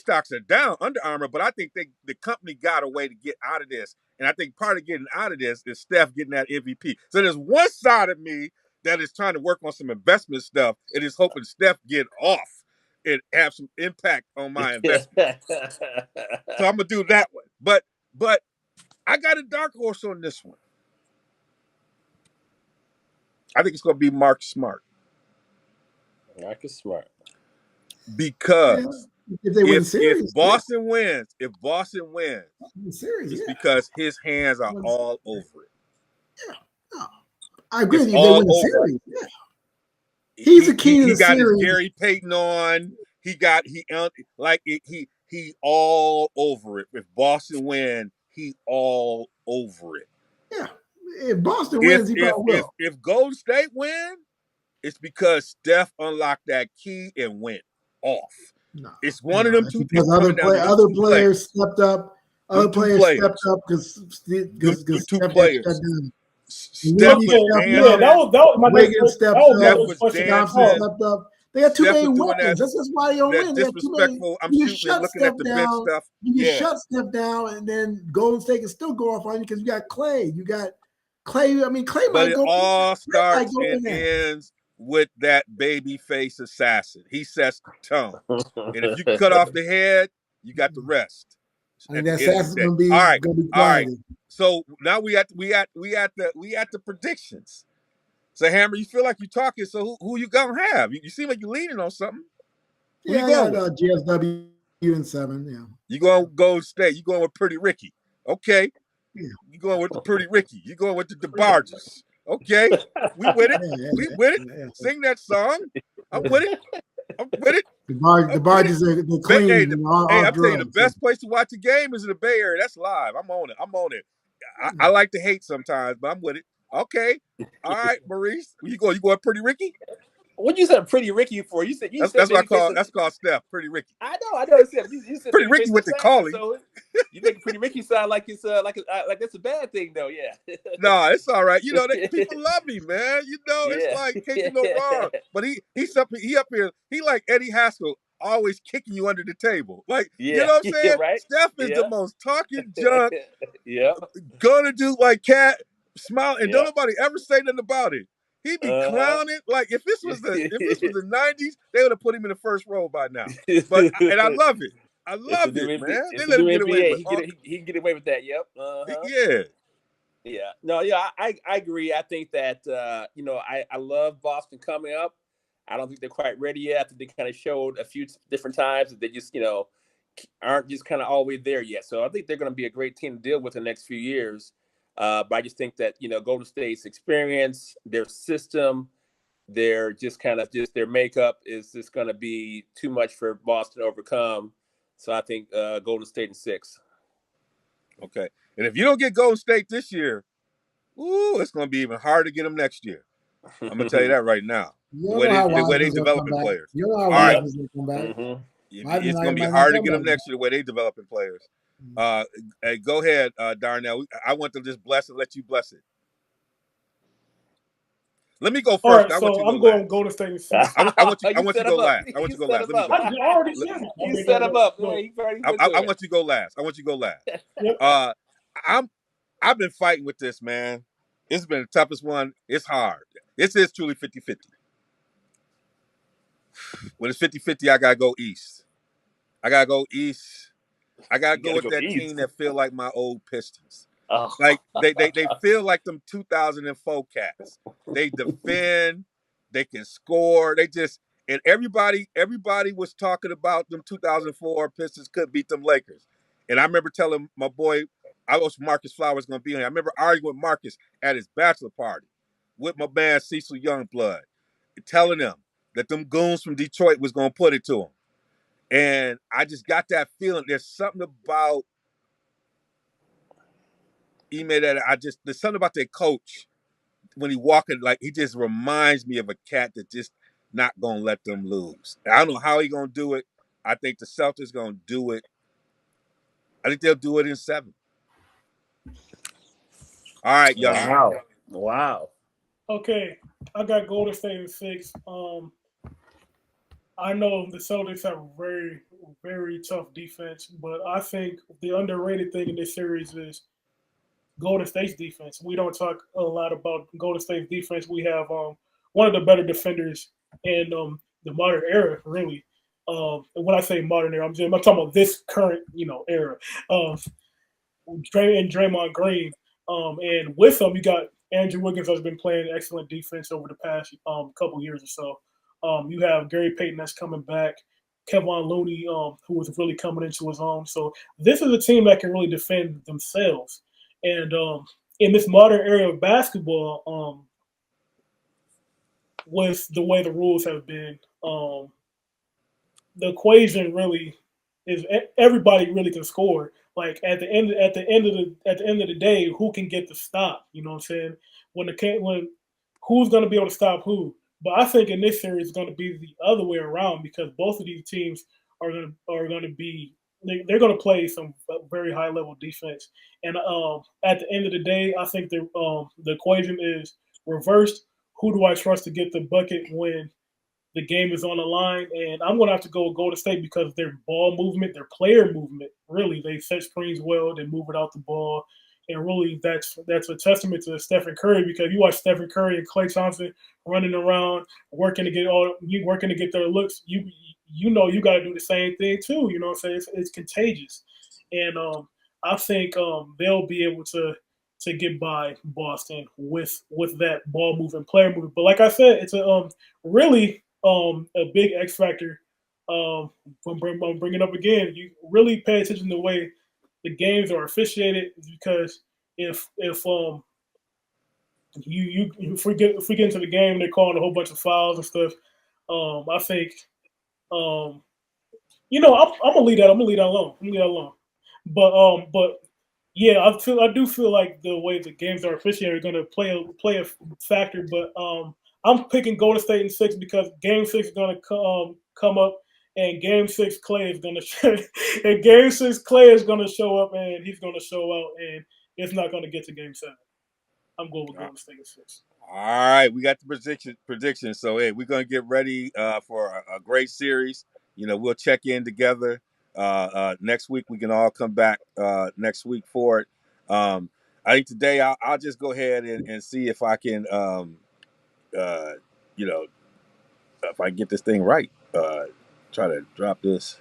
stocks are down, Under Armour, but I think the company got a way to get out of this. And I think part of getting out of this is Steph getting that MVP. So there's one side of me that is trying to work on some investment stuff and is hoping Steph get off and have some impact on my investment. So I'm gonna do that one. But I got a dark horse on this one. I think it's gonna be Marcus Smart. Marcus Smart. Because If they win the series, if Boston wins, the series, it's yeah. because his hands are all over it. Yeah. No, I agree It's with you. If they all win the over series, it. yeah. He's the key to He the got his series. Gary Payton on. He all over it. If Boston win, he all over it. Yeah. If Boston wins, he probably will. If Golden State win, it's because Steph unlocked that key and went off. No, it's one of them two. Because other players stepped up. Other players stepped up because two Steph players. got shut down. Steph was dancing. That was my Wiggins stepped that was my up. next question. Dancing. Stepped up. They got too Steph many was doing weapons. That's why they don't that win. They have too many. disrespectful. I'm You shooting and looking Steph at the down, bench stuff. You can shut Steph down, and then Golden State can still go off on you because you got Clay. You got Clay. I mean, Clay but might go. But it all starts and in ends with that baby face assassin. He sets the tone. And if you cut off the head, you got the rest. And that assassin's gonna be all right. All right. So now we at the predictions. So Hammer, you feel like you're talking. So who you gonna have? You seem like you're leaning on something. Who you going with? GSW and 7. Yeah. You going Golden State? You going with Pretty Ricky? Okay. Yeah. You going with the Pretty Ricky? You going with the DeBarges? Okay. We with it. We with it. Yeah. Sing that song. I'm with it. The barges are clean. Hey, I'm telling you, the best place to watch a game is in the Bay Area. That's live. I'm on it. I like to hate sometimes, but I'm with it. Okay. All right, Maurice. You going Pretty Ricky? What you said Pretty Ricky for? You said that's what I call that's called Steph, Pretty Ricky. I know. You said Pretty Ricky with the calling. So you make Pretty Ricky sound like it's like that's a bad thing though, yeah. No, it's all right. People love me, man. It's like can't do no wrong. But he up here. He like Eddie Haskell, always kicking you under the table. Like you know what I'm saying? Right? Steph is the most talking junk. Yeah. Gonna do like cat smile and don't nobody ever say nothing about it. He be clowning like if this was the 90s, they would have put him in the first row by now. But and I love it. I love it, man. They let him get away with it. He can get away with that. Yep. Yeah. Yeah. No. Yeah. I agree. I think that I love Boston coming up. I don't think they're quite ready yet. I think they kind of showed a few different times that they just aren't just kind of all the way there yet. So I think they're going to be a great team to deal with the next few years. But I just think that, Golden State's experience, their system, their their makeup is just going to be too much for Boston to overcome. So I think Golden State in 6. Okay. And if you don't get Golden State this year, it's going to be even harder to get them next year. I'm going to tell you that right now. The way they developing players. All right. It's going to be hard to get them next year the way they developing players. Hey, go ahead, Darnell. I want to just bless it. Let you bless it. Let me go first. All right, so I'm going Golden State. I want you to go last. I want you to go last. Let me go. I already said it. You set him up. I want you to go last. I've been fighting with this, man. It's been the toughest one. It's hard. This is truly 50-50. When it's 50-50, I gotta go east. I gotta go with that team that feel like my old Pistons. Oh. Like they feel like them 2004 cats. They defend, they can score. And everybody was talking about them 2004 Pistons could beat them Lakers. And I remember telling my boy, I was Marcus Flowers going to be on here. I remember arguing with Marcus at his bachelor party with my man Cecil Youngblood, telling him that them goons from Detroit was going to put it to him. And I just got that feeling. There's something about Ime that there's something about their coach when he walking, like he just reminds me of a cat that just not going to let them lose. And I don't know how he going to do it. I think the Celtics going to do it. I think they'll do it in 7. All right, y'all. Wow. Okay, I got Golden State in 6. I know the Celtics have a very, very tough defense, but I think the underrated thing in this series is Golden State's defense. We don't talk a lot about Golden State's defense. We have one of the better defenders in the modern era, really. And when I say modern era, I'm talking about this current, era. Draymond Green. And with them, you got Andrew Wiggins has been playing excellent defense over the past couple years or so. You have Gary Payton that's coming back. Kevon Looney, who was really coming into his own. So this is a team that can really defend themselves. And in this modern era of basketball, with the way the rules have been, the equation really is everybody really can score. Like at the end of the day, who can get the stop? You know what I'm saying? When who's going to be able to stop who? But I think in this series it's going to be the other way around because both of these teams are going to be they're going to play some very high level defense. And at the end of the day, I think the equation is reversed. Who do I trust to get the bucket when the game is on the line? And I'm going to have to go with Golden State because their ball movement, their player movement, really, they set screens well, they move it out the ball. And really, that's a testament to Stephen Curry because you watch Stephen Curry and Klay Thompson running around, working to get their looks. You know you got to do the same thing too. You know what I'm saying? It's contagious, and I think they'll be able to get by Boston with that ball movement, player movement. But like I said, it's a really a big X factor. I'm bringing up again. You really pay attention to the way the games are officiated because if we get into the game, they're calling a whole bunch of fouls and stuff. I think I'm gonna leave that. I'm gonna leave that alone. But yeah, I do feel like the way the games are officiated are going to play a factor. But I'm picking Golden State in 6 because Game 6 is going to come up, and Game 6 Klay is going to and Game 6 Klay is going to show up, and he's going to show out, and it's not going to get to Game 7. I'm going with Golden State in 6. All right, we got the prediction. So hey, we're gonna get ready for a great series. We'll check in together next week. We can all come back next week for it. I think today I'll just go ahead and see if I can, if I get this thing right. Try to drop this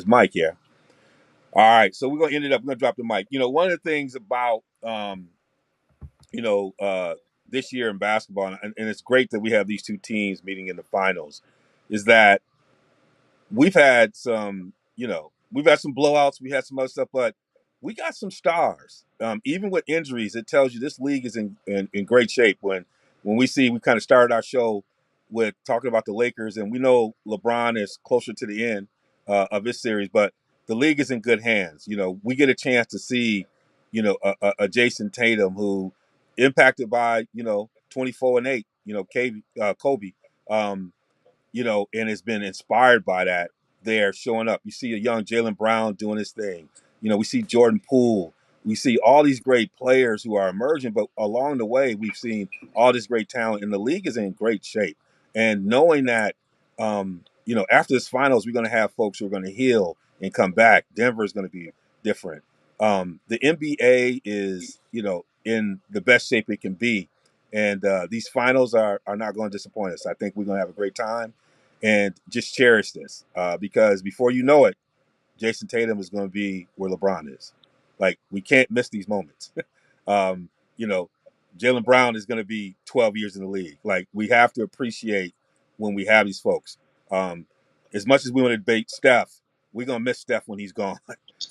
mic here. All right, so we're gonna drop the mic. One of the things about this year in basketball, and it's great that we have these two teams meeting in the finals, is that we've had some blowouts, we had some other stuff, but we got some stars. Even with injuries, it tells you this league is in great shape. When we kind of started our show with talking about the Lakers, and we know LeBron is closer to the end of this series, but the league is in good hands. We get a chance to see, a Jason Tatum who impacted by 24 and 8, Kobe, and has been inspired by that. They're showing up. You see a young Jalen Brown doing his thing. We see Jordan Poole. We see all these great players who are emerging, but along the way, we've seen all this great talent, and the league is in great shape. And knowing that, after this finals, we're going to have folks who are going to heal and come back. Denver is going to be different. The NBA is, in the best shape it can be. And these finals are not going to disappoint us. I think we're going to have a great time. And just cherish this because before you know it, Jason Tatum is going to be where LeBron is. Like, we can't miss these moments. Jalen Brown is going to be 12 years in the league. Like, we have to appreciate when we have these folks. As much as we want to debate Steph, we're going to miss Steph when he's gone.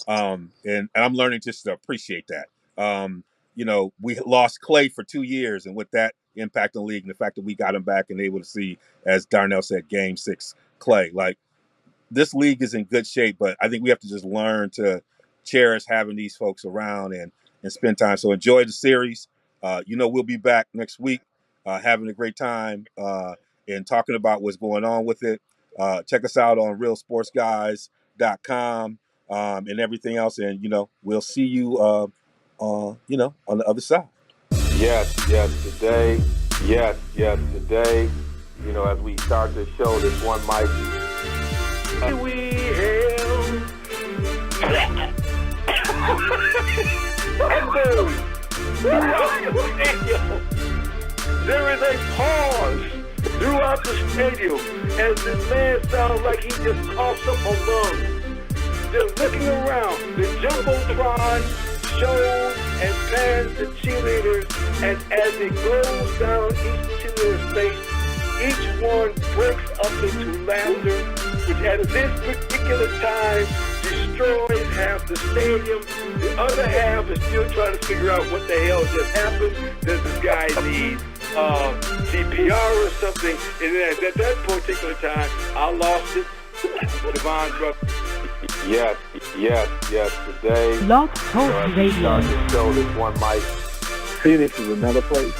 And I'm learning just to appreciate that. We lost Klay for 2 years, and with that impact on the league and the fact that we got him back and able to see, as Darnell said, Game 6 Klay. Like, this league is in good shape, but I think we have to just learn to cherish having these folks around and spend time. So enjoy the series. We'll be back next week having a great time and talking about what's going on with it. Check us out on realsportsguys.com and everything else. And, we'll see you, on the other side. Yes, today. As we start the show, this one mic. We hail. There is a pause throughout the stadium as this man sounds like he just coughs up a lung. Just looking around, the Jumbotron shows and pans the cheerleaders, and as it goes down each cheerleader's face, each one breaks up into laughter, which at this particular time destroys half the stadium. The other half is still trying to figure out what the hell just happened. Does this guy need CPR or something? And then at that particular time, I lost it. Devon's brother. Yes. Today, Blog Talk Radio. show this one mic. Phoenix is another place.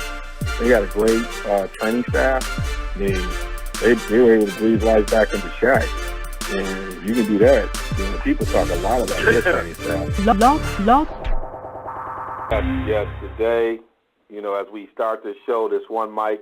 They got a great training staff. They were able to breathe life back into Shaq. And you can do that. People talk a lot about their training staff. Blog. Yes, today, as we start this show, this one mic,